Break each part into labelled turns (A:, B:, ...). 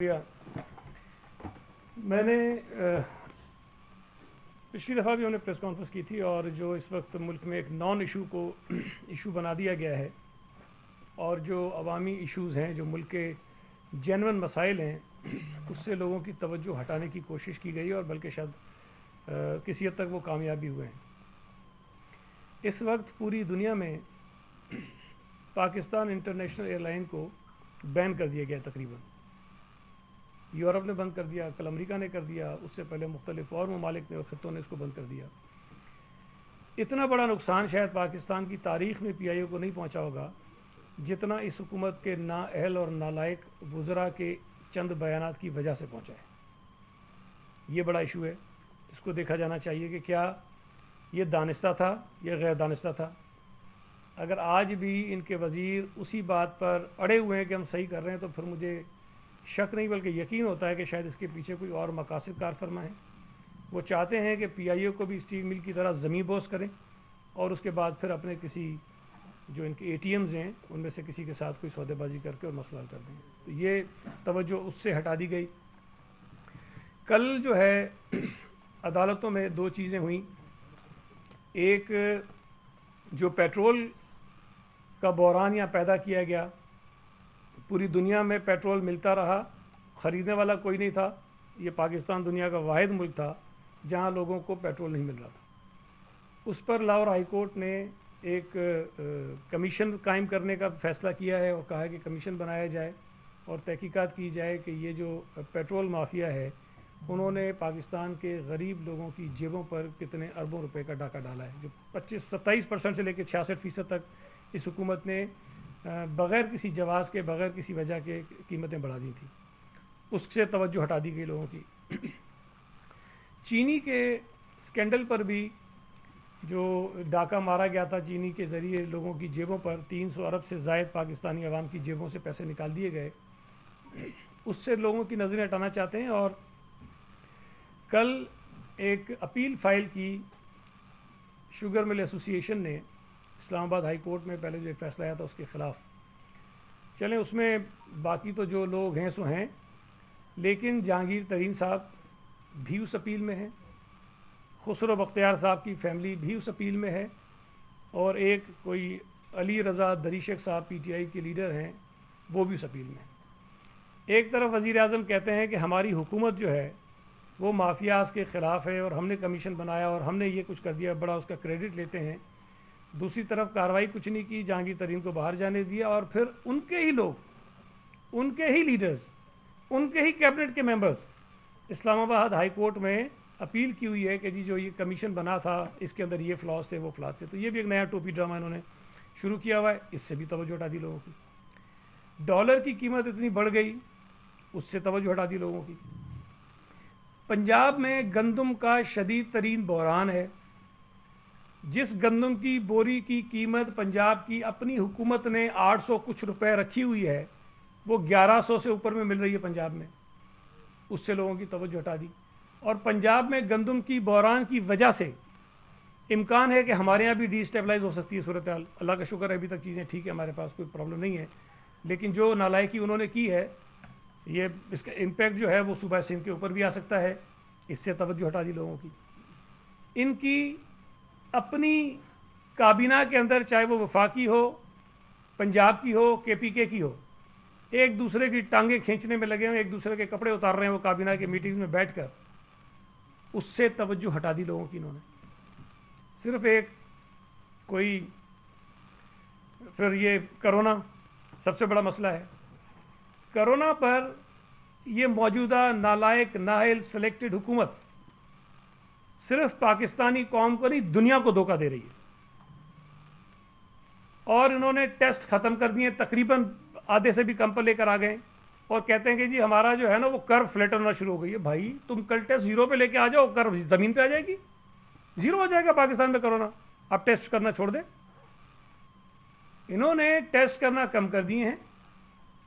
A: میں نے پچھلی دفعہ بھی انہوں نے پریس کانفرنس کی تھی اور جو اس وقت ملک میں ایک نان ایشو کو ایشو بنا دیا گیا ہے اور جو عوامی ایشوز ہیں جو ملک کے جینون مسائل ہیں اس سے لوگوں کی توجہ ہٹانے کی کوشش کی گئی اور بلکہ شاید کسی حد تک وہ کامیاب بھی ہوئے ہیں۔ اس وقت پوری دنیا میں پاکستان انٹرنیشنل ایئر لائن کو بین کر دیا گیا، تقریباً یورپ نے بند کر دیا، کل امریکہ نے کر دیا، اس سے پہلے مختلف اور ممالک نے اور خطوں نے اس کو بند کر دیا۔ اتنا بڑا نقصان شاید پاکستان کی تاریخ میں پی آئی او کو نہیں پہنچا ہوگا جتنا اس حکومت کے نااہل اور نالائق وزراء کے چند بیانات کی وجہ سے پہنچا ہے۔ یہ بڑا ایشو ہے، اس کو دیکھا جانا چاہیے کہ کیا یہ دانستہ تھا یا غیر دانستہ تھا۔ اگر آج بھی ان کے وزیر اسی بات پر اڑے ہوئے ہیں کہ ہم صحیح کر رہے ہیں تو پھر مجھے شک نہیں بلکہ یقین ہوتا ہے کہ شاید اس کے پیچھے کوئی اور مقاصد کار فرما ہے۔ وہ چاہتے ہیں کہ پی آئی او کو بھی اسٹیل مل کی طرح زمین بوس کریں اور اس کے بعد پھر اپنے کسی جو ان کے اے ٹی ایمز ہیں ان میں سے کسی کے ساتھ کوئی سودے بازی کر کے اور مسئلہ حل کر دیں۔ تو یہ توجہ اس سے ہٹا دی گئی۔ کل جو ہے عدالتوں میں دو چیزیں ہوئیں، ایک جو پیٹرول کا بحران یہاں پیدا کیا گیا، پوری دنیا میں پیٹرول ملتا رہا، خریدنے والا کوئی نہیں تھا، یہ پاکستان دنیا کا واحد ملک تھا جہاں لوگوں کو پیٹرول نہیں مل رہا تھا۔ اس پر لاہور ہائی کورٹ نے ایک کمیشن قائم کرنے کا فیصلہ کیا ہے اور کہا ہے کہ کمیشن بنایا جائے اور تحقیقات کی جائے کہ یہ جو پیٹرول مافیا ہے انہوں نے پاکستان کے غریب لوگوں کی جیبوں پر کتنے اربوں روپے کا ڈاکہ ڈالا ہے، جو 27% سے لے کے 66% تک اس حکومت نے بغیر کسی جواز کے بغیر کسی وجہ کے قیمتیں بڑھا دی تھیں۔ اس سے توجہ ہٹا دی گئی لوگوں کی۔ چینی کے اسکینڈل پر بھی جو ڈاکہ مارا گیا تھا، چینی کے ذریعے لوگوں کی جیبوں پر 300 ارب سے زائد پاکستانی عوام کی جیبوں سے پیسے نکال دیے گئے، اس سے لوگوں کی نظریں ہٹانا چاہتے ہیں۔ اور کل ایک اپیل فائل کی شوگر مل ایسوسی ایشن نے اسلام آباد ہائی کورٹ میں، پہلے جو ایک فیصلہ آیا تھا اس کے خلاف۔ چلیں اس میں باقی تو جو لوگ ہیں سو ہیں، لیکن جہانگیر ترین صاحب بھی اس اپیل میں ہیں، خسرو بختیار صاحب کی فیملی بھی اس اپیل میں ہے، اور ایک کوئی علی رضا دریشک صاحب پی ٹی آئی کے لیڈر ہیں وہ بھی اس اپیل میں ہیں۔ ایک طرف وزیر اعظم کہتے ہیں کہ ہماری حکومت جو ہے وہ مافیاز کے خلاف ہے اور ہم نے کمیشن بنایا اور ہم نے یہ کچھ کر دیا، بڑا اس کا کریڈٹ لیتے ہیں۔ دوسری طرف کارروائی کچھ نہیں کی، جہانگیر ترین کو باہر جانے دیا، اور پھر ان کے ہی لوگ، ان کے ہی لیڈرز، ان کے ہی کیبنٹ کے ممبرز اسلام آباد ہائی کورٹ میں اپیل کی ہوئی ہے کہ جی جو یہ کمیشن بنا تھا اس کے اندر یہ فلاز تھے وہ فلاز تھے۔ تو یہ بھی ایک نیا ٹوپی ڈرامہ انہوں نے شروع کیا ہوا ہے، اس سے بھی توجہ ہٹا دی لوگوں کی۔ ڈالر کی قیمت اتنی بڑھ گئی، اس سے توجہ ہٹا دی لوگوں کی۔ پنجاب میں گندم کا شدید ترین بحران ہے، جس گندم کی بوری کی قیمت پنجاب کی اپنی حکومت نے 800 کچھ روپے رکھی ہوئی ہے، وہ 1100 سے اوپر میں مل رہی ہے پنجاب میں، اس سے لوگوں کی توجہ ہٹا دی۔ اور پنجاب میں گندم کی بحران کی وجہ سے امکان ہے کہ ہمارے یہاں بھی ڈی اسٹیبلائز ہو سکتی ہے صورتحال۔ اللہ کا شکر ہے ابھی تک چیزیں ٹھیک ہے، ہمارے پاس کوئی پرابلم نہیں ہے، لیکن جو نالائکی انہوں نے کی ہے، یہ اس کا امپیکٹ جو ہے وہ صوبہ سندھ کے اوپر بھی آ سکتا ہے، اس سے توجہ ہٹا دی لوگوں کی۔ ان کی اپنی کابینہ کے اندر، چاہے وہ وفاقی ہو، پنجاب کی ہو، کے پی کے کی ہو، ایک دوسرے کی ٹانگیں کھینچنے میں لگے ہوئے، ایک دوسرے کے کپڑے اتار رہے ہیں وہ کابینہ کے میٹنگز میں بیٹھ کر، اس سے توجہ ہٹا دی لوگوں کی انہوں نے۔ صرف ایک کوئی پھر یہ کرونا سب سے بڑا مسئلہ ہے۔ کرونا پر یہ موجودہ نالائق نااہل سلیکٹڈ حکومت صرف پاکستانی قوم کو نہیں دنیا کو دھوکہ دے رہی ہے، اور انہوں نے ٹیسٹ ختم کر دیے، تقریباً آدھے سے بھی کم پر لے کر آ گئے، اور کہتے ہیں کہ جی ہمارا جو ہے نا وہ کرو فلیٹ ہونا شروع ہو گئی ہے۔ بھائی تم کل ٹیسٹ 0 پہ لے کے آ جاؤ، کرو زمین پہ آ جائے گی، 0 ہو جائے گا پاکستان میں کرونا، آپ ٹیسٹ کرنا چھوڑ دیں۔ انہوں نے ٹیسٹ کرنا کم کر دیے ہیں،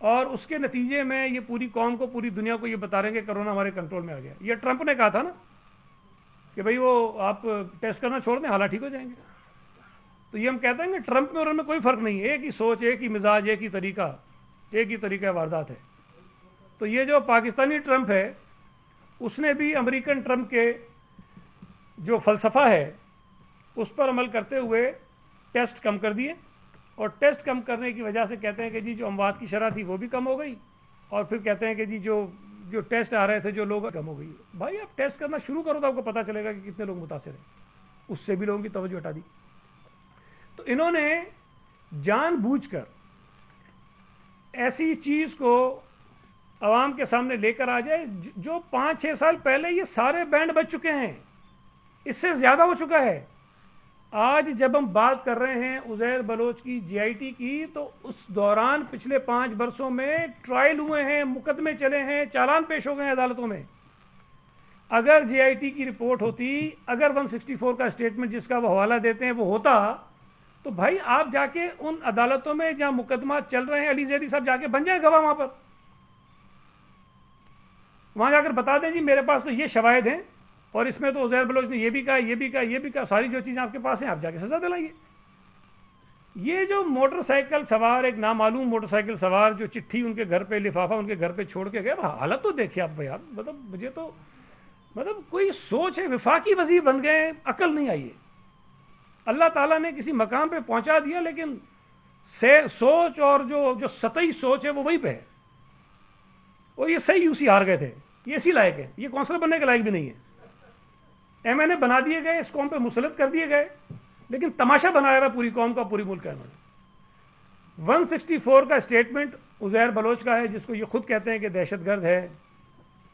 A: اور اس کے نتیجے میں یہ پوری قوم کو، پوری دنیا کو یہ بتا رہے ہیں کہ کرونا ہمارے کنٹرول میں آ گیا۔ یہ ٹرمپ نے کہا تھا نا کہ بھائی وہ آپ ٹیسٹ کرنا چھوڑ دیں حالات ٹھیک ہو جائیں گے۔ تو یہ ہم کہتے ہیں کہ ٹرمپ میں اور ان میں کوئی فرق نہیں ہے، ایک ہی سوچ، ایک ہی مزاج، ایک ہی طریقہ واردات ہے۔ تو یہ جو پاکستانی ٹرمپ ہے اس نے بھی امریکن ٹرمپ کے جو فلسفہ ہے اس پر عمل کرتے ہوئے ٹیسٹ کم کر دیے، اور ٹیسٹ کم کرنے کی وجہ سے کہتے ہیں کہ جی جو اموات کی شرح تھی وہ بھی کم ہو گئی، اور پھر کہتے ہیں کہ جی جو ٹیسٹ آ رہے تھے جو لوگ کم ہو گئی۔ بھائی آپ ٹیسٹ کرنا شروع کرو تو آپ کو پتہ چلے گا کہ کتنے لوگ متاثر ہیں، اس سے بھی لوگوں کی توجہ ہٹا دی۔ تو انہوں نے جان بوجھ کر ایسی چیز کو عوام کے سامنے لے کر آ جائے جو 5-6 سال پہلے یہ سارے بینڈ بج چکے ہیں، اس سے زیادہ ہو چکا ہے۔ آج جب ہم بات کر رہے ہیں عزیر بلوچ کی جی آئی ٹی کی، تو اس دوران پچھلے 5 برسوں میں ٹرائل ہوئے ہیں، مقدمے چلے ہیں، چالان پیش ہو گئے ہیں عدالتوں میں۔ اگر جی آئی ٹی کی رپورٹ ہوتی، اگر 164 کا اسٹیٹمنٹ جس کا وہ حوالہ دیتے ہیں وہ ہوتا، تو بھائی آپ جا کے ان عدالتوں میں جہاں مقدمات چل رہے ہیں، علی زیدی صاحب جا کے بن جائیں گواہ وہاں پر، وہاں جا کر بتا دیں جی میرے پاس تو یہ شواہد ہیں، اور اس میں تو عزیر بلوچ نے یہ بھی کہا، یہ بھی کہا، یہ بھی کہا، ساری جو چیزیں آپ کے پاس ہیں آپ جا کے سزا دلائیے۔ یہ جو موٹر سائیکل سوار، ایک نامعلوم موٹر سائیکل سوار جو چٹھی ان کے گھر پہ، لفافہ ان کے گھر پہ چھوڑ کے گئے، حالت تو دیکھیں آپ یار، مجھے تو کوئی سوچ ہے، وفاقی وزیر بن گئے، عقل نہیں آئی ہے۔ اللہ تعالیٰ نے کسی مقام پہ پہنچا دیا، لیکن سوچ اور جو سطحی سوچ ہے وہ وہی پہ ہے۔ اور یہ صحیح یو سی ہار گئے تھے، یہ اسی لائق ہے، یہ کونسلر بننے کے لائق بھی نہیں ہے۔ ایم این اے بنا دیے گئے، اس قوم پہ مسلط کر دیے گئے، لیکن تماشا بنایا ہوا پوری قوم کا، پوری ملک کا۔ 164 کا اسٹیٹمنٹ عزیر بلوچ کا ہے، جس کو یہ خود کہتے ہیں کہ دہشت گرد ہے،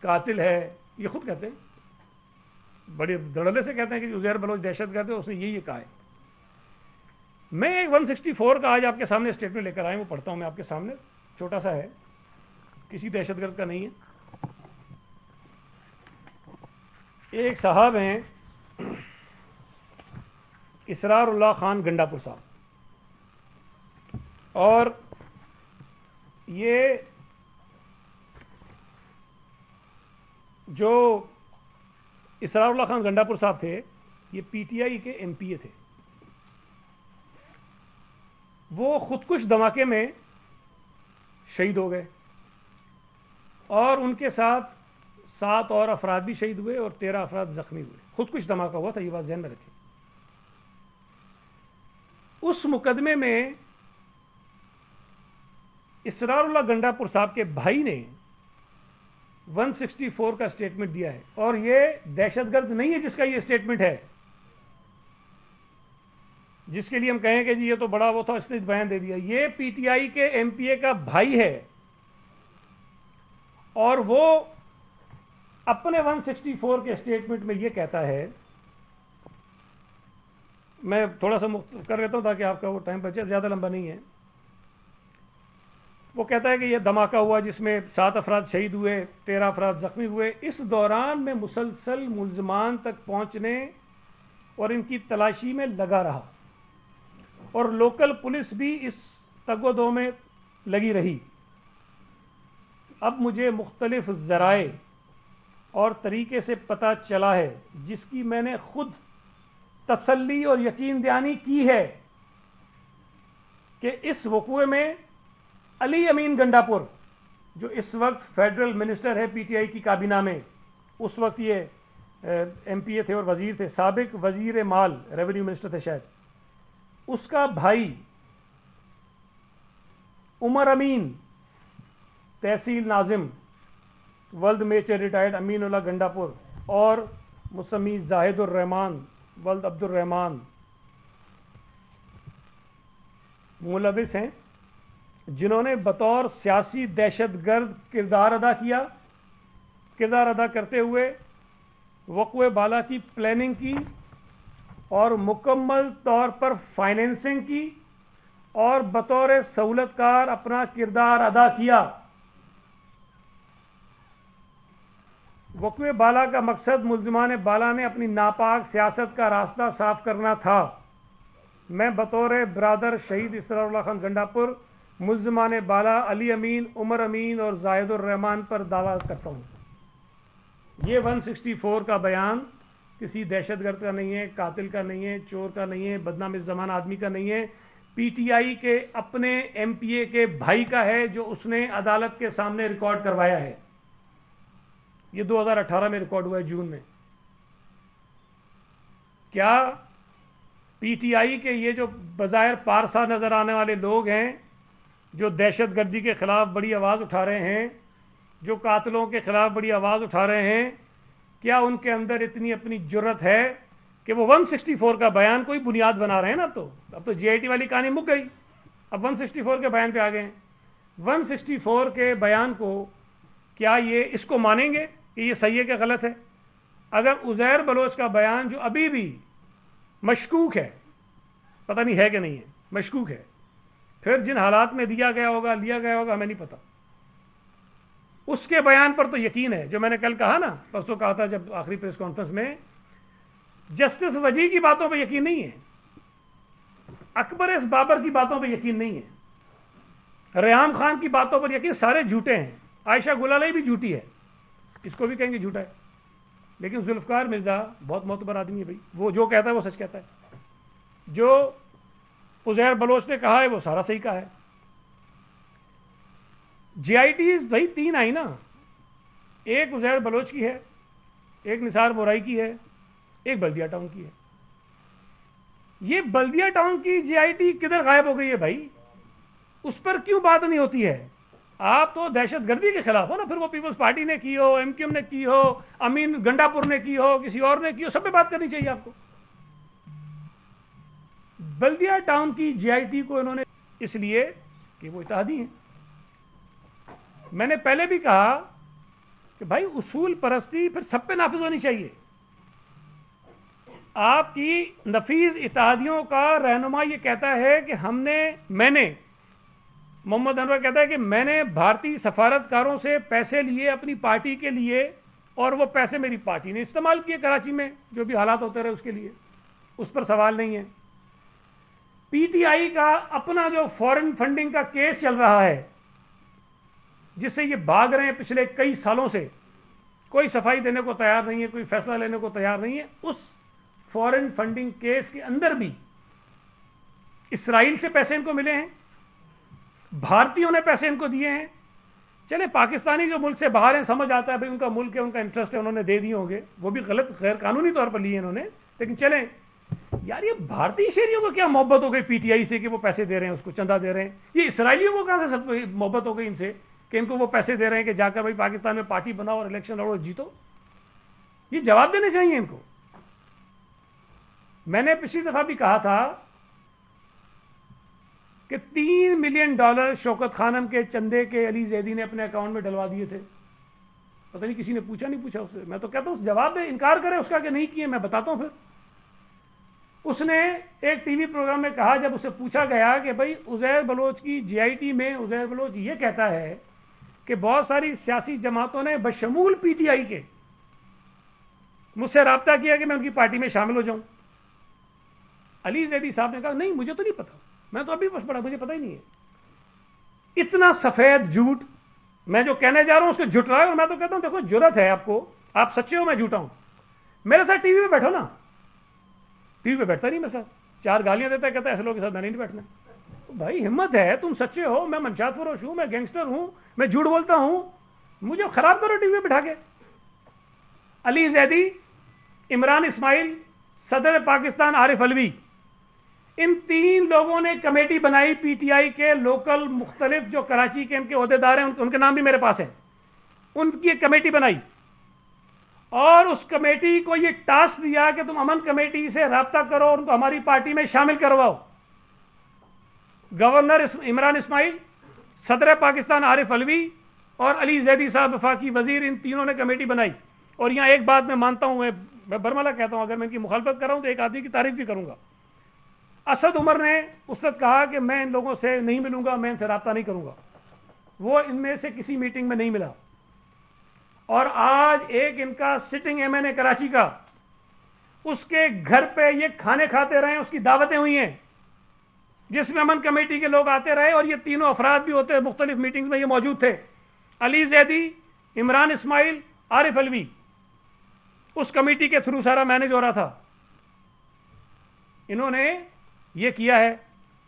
A: قاتل ہے، یہ خود کہتے ہیں، بڑے دھڑلے سے کہتے ہیں کہ عزیر بلوچ دہشت گرد ہے، اس نے یہی کہا ہے۔ میں ایک 164 کا آج آپ کے سامنے اسٹیٹمنٹ لے کر آئے، وہ پڑھتا ہوں میں آپ کے سامنے، چھوٹا سا ہے، کسی دہشت گرد کا نہیں ہے۔ ایک صاحب ہیں اسرار اللہ خان گنڈا پور صاحب، اور یہ جو اسرار اللہ خان گنڈا پور صاحب تھے، یہ پی ٹی آئی کے ایم پی اے تھے۔ وہ خودکش دھماکے میں شہید ہو گئے، اور ان کے ساتھ 7 اور افراد بھی شہید ہوئے اور 13 افراد زخمی ہوئے۔ خودکش دھماکہ ہوا تھا، یہ بات ذہن میں رکھیں۔ اس مقدمے میں اسرار اللہ گنڈا پور صاحب کے بھائی نے 164 کا اسٹیٹمنٹ دیا ہے، اور یہ دہشت گرد نہیں ہے جس کا یہ اسٹیٹمنٹ ہے، جس کے لیے ہم کہیں کہ جی یہ تو بڑا وہ تھا، اس نے بیان دے دیا۔ یہ پی ٹی آئی کے ایم پی اے کا بھائی ہے، اور وہ اپنے 164 کے اسٹیٹمنٹ میں یہ کہتا ہے، میں تھوڑا سا کر لیتا ہوں تاکہ آپ کا وہ ٹائم بچے، زیادہ لمبا نہیں ہے۔ وہ کہتا ہے کہ یہ دھماکہ ہوا جس میں 7 افراد شہید ہوئے، 13 افراد زخمی ہوئے۔ اس دوران میں مسلسل ملزمان تک پہنچنے اور ان کی تلاشی میں لگا رہا، اور لوکل پولیس بھی اس تگ و دو میں لگی رہی۔ اب مجھے مختلف ذرائع اور طریقے سے پتہ چلا ہے، جس کی میں نے خود تسلی اور یقین دہانی کی ہے، کہ اس وقوع میں علی امین گنڈا پور، جو اس وقت فیڈرل منسٹر ہے پی ٹی آئی کی کابینہ میں، اس وقت یہ ایم پی اے تھے اور وزیر تھے، سابق وزیر مال ریونیو منسٹر تھے شاید، اس کا بھائی عمر امین تحصیل ناظم ولد میچر ریٹائرڈ امین اللہ گنڈا پور، اور مسمی زاہد الرحمان ولد عبد الرحمان ملوث ہیں، جنہوں نے بطور سیاسی دہشت گرد کردار ادا کرتے ہوئے وقوع بالا کی پلاننگ کی، اور مکمل طور پر فائنینسنگ کی، اور بطور سہولت کار اپنا کردار ادا کیا۔ وقوع بالا کا مقصد ملزمان بالا نے اپنی ناپاک سیاست کا راستہ صاف کرنا تھا۔ میں بطور برادر شہید اسرار اللہ خان گنڈا پور ملزمان بالا علی امین، عمر امین اور زاہد الرحمان پر دعویٰ کرتا ہوں۔ یہ 164 کا بیان کسی دہشت گرد کا نہیں ہے، قاتل کا نہیں ہے، چور کا نہیں ہے، بدنام زمان آدمی کا نہیں ہے، پی ٹی آئی کے اپنے ایم پی اے کے بھائی کا ہے، جو اس نے عدالت کے سامنے ریکارڈ کروایا ہے۔ یہ 2018 میں ریکارڈ ہوا ہے جون میں. کیا پی ٹی آئی کے یہ جو بظاہر پارسا نظر آنے والے لوگ ہیں جو دہشت گردی کے خلاف بڑی آواز اٹھا رہے ہیں, جو قاتلوں کے خلاف بڑی آواز اٹھا رہے ہیں, کیا ان کے اندر اتنی اپنی جرت ہے کہ وہ 164 کا بیان کوئی بنیاد بنا رہے ہیں؟ نا اب تو جی آئی ٹی والی کہانی مک گئی, اب 164 کے بیان پہ آ گئے ہیں. 164 کے بیان کو کیا یہ اس کو مانیں گے کہ یہ صحیح ہے کہ غلط ہے؟ اگر عزیر بلوچ کا بیان جو ابھی بھی مشکوک ہے, پتہ نہیں ہے کہ نہیں ہے, مشکوک ہے, پھر جن حالات میں لیا گیا ہوگا ہمیں نہیں پتا, اس کے بیان پر تو یقین ہے. جو میں نے کل کہا نا, پرسوں کہا تھا جب آخری پریس کانفرنس میں, جسٹس وجی کی باتوں پہ یقین نہیں ہے, اکبر اس بابر کی باتوں پہ یقین نہیں ہے, ریحام خان کی باتوں پر یقین, سارے جھوٹے ہیں. عائشہ گلالئی بھی جھوٹی ہے, اس کو بھی کہیں گے جھوٹا ہے, لیکن ذوالفقار مرزا بہت معتبر آدمی ہے بھائی, وہ جو کہتا ہے وہ سچ کہتا ہے. جو عزیر بلوچ نے کہا ہے وہ سارا صحیح کہا ہے. جی آئی ٹیز وہی 3 آئی نا, ایک عزیر بلوچ کی ہے, ایک نثار بورائی کی ہے, ایک بلدیہ ٹاؤن کی ہے. یہ بلدیہ ٹاؤن کی جی آئی ٹی کدھر غائب ہو گئی ہے بھائی؟ اس پر کیوں بات نہیں ہوتی ہے؟ آپ تو دہشت گردی کے خلاف ہو نا, پھر وہ پیپلز پارٹی نے کی ہو, ایم کیو ایم نے کی ہو, امین گنڈا پور نے کی ہو, کسی اور نے کی ہو, سب پہ بات کرنی چاہیے آپ کو. بلدیہ ٹاؤن کی جی آئی ٹی کو انہوں نے اس لیے کہ وہ اتحادی ہیں. میں نے پہلے بھی کہا کہ بھائی اصول پرستی پھر سب پہ نافذ ہونی چاہیے. آپ کی نفیذ اتحادیوں کا رہنما یہ کہتا ہے کہ میں نے محمد انور کہتا ہے کہ میں نے بھارتی سفارتکاروں سے پیسے لیے اپنی پارٹی کے لیے, اور وہ پیسے میری پارٹی نے استعمال کیے کراچی میں جو بھی حالات ہوتے رہے اس کے لیے, اس پر سوال نہیں ہے. پی ٹی آئی کا اپنا جو فورن فنڈنگ کا کیس چل رہا ہے, جس سے یہ بھاگ رہے ہیں پچھلے کئی سالوں سے, کوئی صفائی دینے کو تیار نہیں ہے, کوئی فیصلہ لینے کو تیار نہیں ہے. اس فورن فنڈنگ کیس کے اندر بھی اسرائیل سے پیسے ان کو ملے ہیں, بھارتیوں نے پیسے ان کو دیے ہیں. چلے پاکستانی جو ملک سے باہر ہیں سمجھ آتا ہے بھائی ان کا ملک ہے, ان کا انٹرسٹ ہے, انہوں نے دے دیے ہوں گے, وہ بھی غلط غیر قانونی طور پر لیے انہوں نے. لیکن چلیں یار, یہ بھارتی شہریوں کو کیا محبت ہو گئی پی ٹی آئی سے کہ وہ پیسے دے رہے ہیں, اس کو چندہ دے رہے ہیں. یہ اسرائیلیوں کو کہاں سے محبت ہو گئی ان سے کہ ان کو وہ پیسے دے رہے ہیں کہ جا کر بھائی پاکستان میں پارٹی بناؤ اور الیکشن لڑو جیتو؟ یہ جواب دینے چاہیے ان کو. میں نے پچھلی دفعہ بھی کہا تھا کہ $3 ملین شوکت خانم کے چندے کے علی زیدی نے اپنے اکاؤنٹ میں ڈلوا دیے تھے. پتہ نہیں کسی نے پوچھا نہیں پوچھا اس سے. میں تو کہتا ہوں جواب دے, انکار کرے اس کا کہ نہیں کیے, میں بتاتا ہوں. پھر اس نے ایک ٹی وی پروگرام میں کہا, جب اسے پوچھا گیا کہ بھائی عزیر بلوچ کی جی آئی ٹی میں عزیر بلوچ یہ کہتا ہے کہ بہت ساری سیاسی جماعتوں نے بشمول پی ٹی آئی کے مجھ سے رابطہ کیا کہ میں ان کی پارٹی میں شامل ہو جاؤں. علی زیدی صاحب نے کہا نہیں مجھے تو نہیں پتا, میں تو ابھی بس پڑھا, مجھے پتہ ہی نہیں ہے. اتنا سفید جھوٹ میں جو کہنے جا رہا ہوں اس کو جھٹ رہا ہے. اور میں تو کہتا ہوں دیکھو جرت ہے آپ کو, آپ سچے ہو, میں جھوٹا ہوں. میرے ساتھ ٹی وی پہ بیٹھو نا, ٹی وی پہ بیٹھتا نہیں میرے ساتھ, 4 گالیاں دیتا ہے, کہتا ہے ایسے لوگوں کے ساتھ میں نہیں بیٹھنا. بھائی ہمت ہے, تم سچے ہو, میں منشیات فروش ہوں, میں گینگسٹر ہوں, میں جھوٹ بولتا ہوں, مجھے خراب کرو ٹی وی پہ بٹھا کے. علی زیدی, عمران اسماعیل, صدر پاکستان عارف علوی, ان 3 لوگوں نے کمیٹی بنائی پی ٹی آئی کے لوکل مختلف جو کراچی کے ان کے عہدیدار ہیں, ان کے نام بھی میرے پاس ہیں. ان کی ایک کمیٹی بنائی اور اس کمیٹی کو یہ ٹاسک دیا کہ تم امن کمیٹی سے رابطہ کرو اور ان کو ہماری پارٹی میں شامل کرواؤ. گورنر عمران اسماعیل, صدر پاکستان عارف علوی اور علی زیدی صاحب وفاقی وزیر, ان تینوں نے کمیٹی بنائی. اور یہاں ایک بات میں مانتا ہوں, میں برملا کہتا ہوں, اگر میں ان کی مخالفت کر رہا ہوں تو ایک آدمی کی تعریف بھی کروں گا. اسد عمر نے اس وقت کہا کہ میں ان لوگوں سے نہیں ملوں گا, میں ان سے رابطہ نہیں کروں گا. وہ ان میں سے کسی میٹنگ میں نہیں ملا. اور آج ایک ان کا سٹنگ ایم این اے کراچی کا, اس کے گھر پہ یہ کھانے کھاتے رہے, اس کی دعوتیں ہوئی ہیں جس میں امن کمیٹی کے لوگ آتے رہے, اور یہ تینوں افراد بھی ہوتے مختلف میٹنگز میں یہ موجود تھے. علی زیدی, عمران اسماعیل, عارف علوی, اس کمیٹی کے تھرو سارا مینیج ہو رہا تھا. انہوں نے یہ کیا ہے.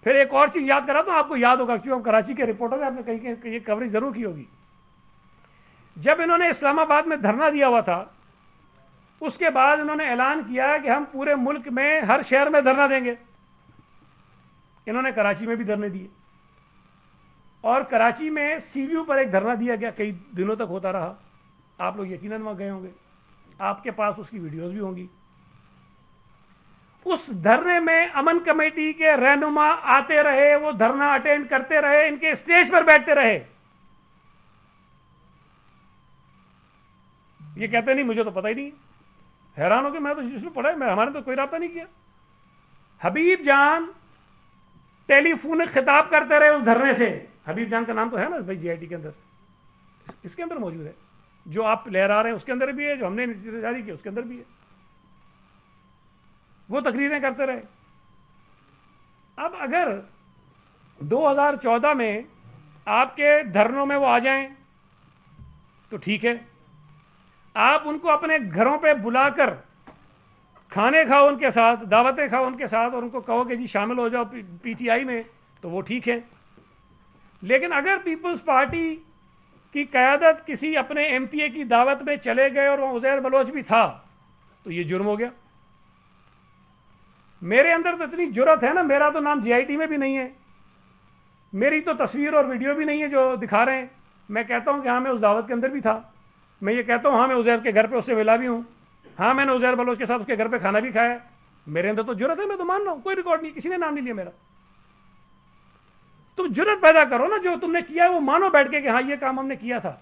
A: پھر ایک اور چیز یاد کرا تو آپ کو یاد ہوگا, کیوں ہم کراچی کے رپورٹر ہیں, آپ نے کہیں یہ کوریج ضرور کی ہوگی. جب انہوں نے اسلام آباد میں دھرنا دیا ہوا تھا اس کے بعد انہوں نے اعلان کیا کہ ہم پورے ملک میں ہر شہر میں دھرنا دیں گے. انہوں نے کراچی میں بھی دھرنے دیے اور کراچی میں سی ویو پر ایک دھرنا دیا گیا, کئی دنوں تک ہوتا رہا. آپ لوگ یقیناً وہاں گئے ہوں گے, آپ کے پاس اس کی ویڈیوز بھی ہوں گی. اس دھرنے میں امن کمیٹی کے رہنما آتے رہے, وہ دھرنا اٹینڈ کرتے رہے, ان کے اسٹیج پر بیٹھتے رہے. یہ کہتے نہیں مجھے تو پتہ ہی نہیں. حیران ہو کہ میں تو جس نے پڑھا ہے, ہمارے تو کوئی رابطہ نہیں کیا. حبیب جان ٹیلی فون خطاب کرتے رہے اس دھرنے سے. حبیب جان کا نام تو ہے نا بھائی جی آئی ٹی کے اندر, اس کے اندر موجود ہے. جو آپ لہرا رہے ہیں اس کے اندر بھی ہے, جو ہم نے جاری کیا اس کے اندر بھی ہے. وہ تقریریں کرتے رہے. اب اگر 2014 میں آپ کے دھرنوں میں وہ آ جائیں تو ٹھیک ہے, آپ ان کو اپنے گھروں پہ بلا کر کھانے کھاؤ ان کے ساتھ, دعوتیں کھاؤ ان کے ساتھ, اور ان کو کہو کہ جی شامل ہو جاؤ پی ٹی آئی میں, تو وہ ٹھیک ہے. لیکن اگر پیپلز پارٹی کی قیادت کسی اپنے ایم پی اے کی دعوت میں چلے گئے اور وہاں عزیر بلوچ بھی تھا تو یہ جرم ہو گیا. میرے اندر تو اتنی جرت ہے نا, میرا تو نام جی آئی ٹی میں بھی نہیں ہے, میری تو تصویر اور ویڈیو بھی نہیں ہے جو دکھا رہے ہیں. میں کہتا ہوں کہ ہاں میں اس دعوت کے اندر بھی تھا. میں یہ کہتا ہوں ہاں میں عزیر کے گھر پہ اس سے ملا بھی ہوں, ہاں میں نے عزیر بلوچ کے ساتھ اس کے گھر پہ کھانا بھی کھایا. میرے اندر تو جرت ہے, میں تو مان رہا ہوں, کوئی ریکارڈ نہیں, کسی نے نام نہیں لیا میرا. تم جرت پیدا کرو نا, جو تم نے کیا ہے وہ مانو بیٹھ کے کہ ہاں یہ کام ہم نے کیا تھا.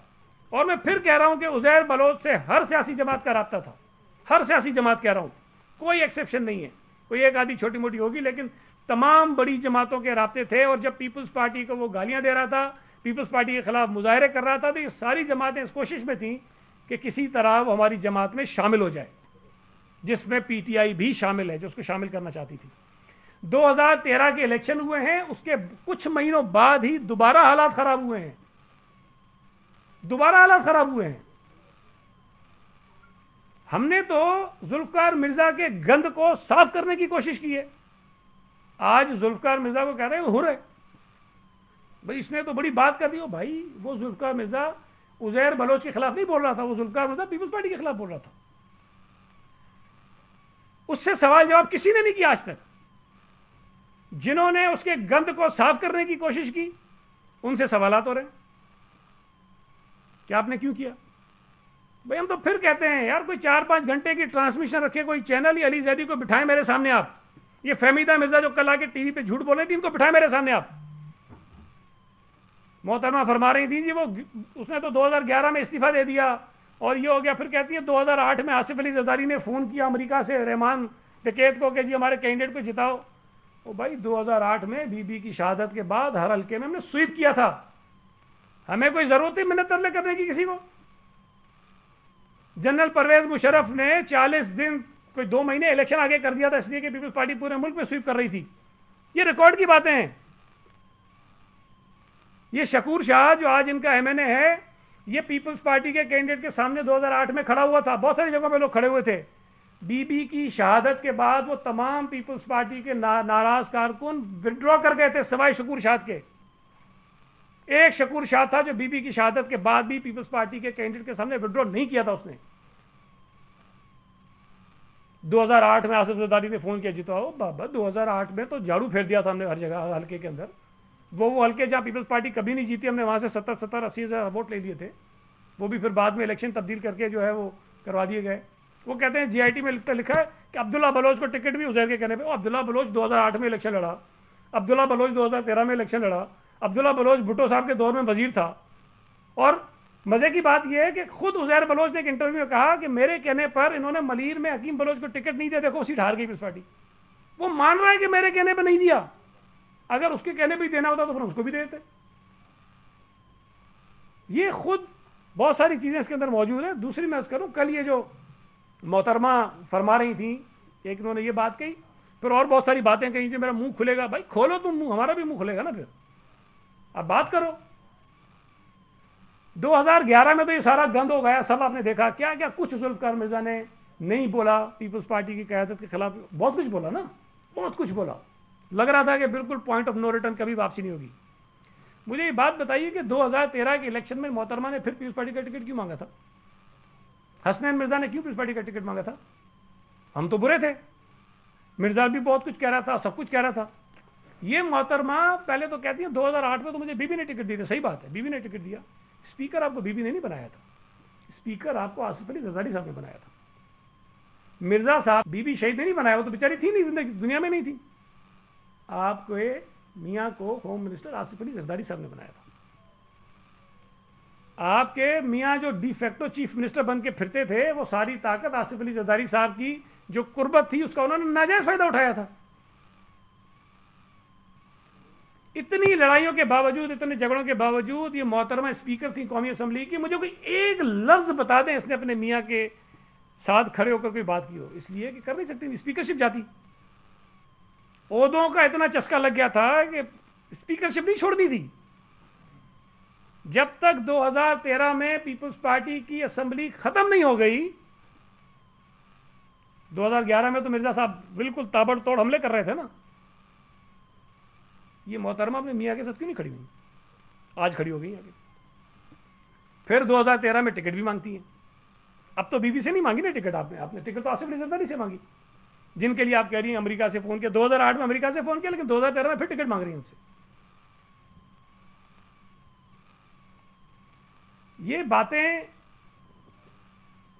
A: اور میں پھر کہہ رہا ہوں کہ عزیر بلوچ سے ہر سیاسی جماعت کا رابطہ تھا, ہر سیاسی جماعت کہہ رہا ہوں, کوئی ایکسیپشن نہیں ہے. کوئی ایک آدھی چھوٹی موٹی ہوگی, لیکن تمام بڑی جماعتوں کے رابطے تھے. اور جب پیپلز پارٹی کو وہ گالیاں دے رہا تھا, پیپلز پارٹی کے خلاف مظاہرے کر رہا تھا, تو یہ ساری جماعتیں اس کوشش میں تھیں کہ کسی طرح وہ ہماری جماعت میں شامل ہو جائے, جس میں پی ٹی آئی بھی شامل ہے, جو اس کو شامل کرنا چاہتی تھی. 2013 کے الیکشن ہوئے ہیں, اس کے کچھ مہینوں بعد ہی دوبارہ حالات خراب ہوئے ہیں, دوبارہ حالات خراب ہوئے ہیں. ہم نے تو ذوالفقار مرزا کے گند کو صاف کرنے کی کوشش کی ہے. آج ذوالفقار مرزا کو کہہ رہے ہیں وہ ہر ہے بھائی, اس نے تو بڑی بات کر دی. بھائی وہ ذوالفقار مرزا عزیر بلوچ کے خلاف نہیں بول رہا تھا, وہ ذوالفقار مرزا پیپلز پارٹی کے خلاف بول رہا تھا. اس سے سوال جواب کسی نے نہیں کیا آج تک. جنہوں نے اس کے گند کو صاف کرنے کی کوشش کی ان سے سوالات ہو رہے ہیں کہ آپ نے کیوں کیا. بھائی ہم تو پھر کہتے ہیں یار, کوئی 4-5 گھنٹے کی ٹرانسمیشن رکھے, کوئی چینل ہی علی زیدی کو بٹھائیں میرے سامنے آپ. یہ فہمیدہ مرزا جو کل آ کے ٹی وی پہ جھوٹ بول رہی تھی, ان کو بٹھائیں میرے سامنے آپ. محترمہ فرما رہی تھی جی وہ اس نے تو 2011 میں استعفیٰ دے دیا اور یہ ہو گیا. پھر کہتی ہے 2008 میں آصف علی زرداری نے فون کیا امریکہ سے رحمان ڈکیت کو کہ جی ہمارے کینڈیڈیٹ کو جتاؤ. او بھائی 2008 میں بی بی کی شہادت کے بعد ہر حلقے میں ہم نے سویپ کیا تھا, ہمیں کوئی ضرورت نہیں منت ترلے کرنے کی کسی کو. جنرل پرویز مشرف نے 40 دن کوئی 2 مہینے الیکشن آگے کر دیا تھا, اس لیے کہ پیپلز پارٹی پورے ملک میں سویپ کر رہی تھی. یہ ریکارڈ کی باتیں ہیں. یہ شکور شاہ جو آج ان کا ایم این اے ہے, یہ پیپلز پارٹی کے کینڈیڈیٹ کے سامنے 2008 میں کھڑا ہوا تھا. بہت ساری جگہوں پہ لوگ کھڑے ہوئے تھے. بی بی کی شہادت کے بعد وہ تمام پیپلز پارٹی کے ناراض کارکن ودرا کر گئے تھے, سوائے شکور شاہ کے. ایک شکور شاہ تھا جو بی بی کی شہادت کے بعد بھی پیپلز پارٹی کے کینڈیڈیٹ کے سامنے ودرا نہیں کیا تھا. اس نے 2008 میں آصف زرداری نے فون کیا جتواؤ. بابا 2008 میں تو جھاڑو پھیر دیا تھا ہم نے ہر جگہ حلقے کے اندر. وہ حلقے جہاں پیپلز پارٹی کبھی نہیں جیتی, ہم نے وہاں سے 70-80 ہزار ووٹ لے لیے تھے. وہ بھی پھر بعد میں الیکشن تبدیل کر کے جو ہے وہ کروا دیے گئے. وہ کہتے ہیں جی آئی ٹی میں لکھا ہے کہ عبداللہ بلوچ کو ٹکٹ بھی عزیر کے کہنے پہ. عبداللہ بلوچ 2008 میں الیکشن لڑا, عبداللہ بلوچ 2013 میں الیکشن لڑا, عبداللہ بلوچ بھٹو صاحب کے دور میں وزیر تھا. اور مزے کی بات یہ ہے کہ خود عزیر بلوچ نے ایک انٹرویو میں کہا کہ میرے کہنے پر انہوں نے ملیر میں حکیم بلوچ کو ٹکٹ نہیں دیا, دیکھو سیٹ ہار گئی پیپلز پارٹی. وہ مان رہا ہے کہ میرے کہنے پہ نہیں دیا, اگر اس کے کہنے پہ دینا ہوتا تو پھر اس کو بھی دے دیتے. یہ خود بہت ساری چیزیں اس کے اندر موجود ہیں. دوسری میں عرض کروں, کل یہ جو محترمہ فرما رہی تھیں, ایک انہوں نے یہ بات کہی, پھر اور بہت ساری باتیں کہیں جو میرا منہ کھلے گا. بھائی کھولو تم منہ, ہمارا بھی منہ کھلے گا نا, پھر اب بات کرو. 2011 میں تو یہ سارا گند ہو گیا, سب آپ نے دیکھا کیا کیا کچھ ذوالفقار مرزا نے نہیں بولا پیپلز پارٹی کی قیادت کے خلاف. بہت کچھ بولا نا, بہت کچھ بولا. لگ رہا تھا کہ بالکل پوائنٹ آف نو ریٹرن, کبھی واپسی نہیں ہوگی. مجھے یہ بات بتائیے کہ 2013 کے الیکشن میں محترمہ نے پھر پیپلز پارٹی کا ٹکٹ کیوں مانگا تھا؟ حسنین مرزا نے کیوں پیپلز پارٹی کا ٹکٹ مانگا تھا؟ ہم تو برے تھے، مرزا بھی بہت کچھ کہہ رہا تھا، سب کچھ کہہ رہا تھا. یہ محترمہ پہلے تو کہتی ہیں 2008 میں تو مجھے بی بی نے ٹکٹ دی تھی. صحیح بات ہے، بی بی نے ٹکٹ دیا. اسپیکر آپ کو بی بی نے نہیں بنایا تھا، اسپیکر آپ کو آصف علی زرداری صاحب نے بنایا تھا. مرزا صاحب بی بی شہید نے نہیں بنایا، وہ تو بیچاری تھی نہیں، زندگی دنیا میں نہیں تھی. آپ کو میاں کو ہوم منسٹر آصف علی زرداری صاحب نے بنایا تھا. آپ کے میاں جو ڈی فیکٹو چیف منسٹر بن کے پھرتے تھے، وہ ساری طاقت آصف علی زرداری صاحب کی جو قربت تھی اس کا انہوں نے ناجائز فائدہ اٹھایا تھا. اتنی لڑائیوں کے باوجود، اتنے جھگڑوں کے باوجود یہ محترمہ اسپیکر تھی قومی اسمبلی کی. مجھے کوئی ایک لفظ بتا دیں اس نے اپنے میاں کے ساتھ کھڑے ہو کر کوئی بات کی ہو. اس لیے کہ کر نہیں سکتی، اسپیکرشپ جاتی. عہدوں کا اتنا چسکا لگ گیا تھا کہ اسپیکرشپ نہیں چھوڑنی تھی. جب تک 2013 میں پیپلز پارٹی کی اسمبلی ختم نہیں ہو گئی، 2011 میں تو مرزا صاحب بالکل تابڑ توڑ حملے کر رہے تھے نا. یہ محترمہ اپنے میاں کے ساتھ کیوں نہیں کھڑی ہوئی؟ آج کھڑی ہو گئی آگے. پھر 2013 میں ٹکٹ بھی مانگتی ہیں. اب تو بی بی سے نہیں مانگی نا ٹکٹ، آپ نے ٹکٹ تو آصف علی زرداری سے مانگی، جن کے لیے آپ کہہ رہی ہیں امریکہ سے فون کیا. 2008 میں امریکہ سے فون کیا، لیکن 2013 میں پھر ٹکٹ مانگ رہی ہیں ان سے. یہ باتیں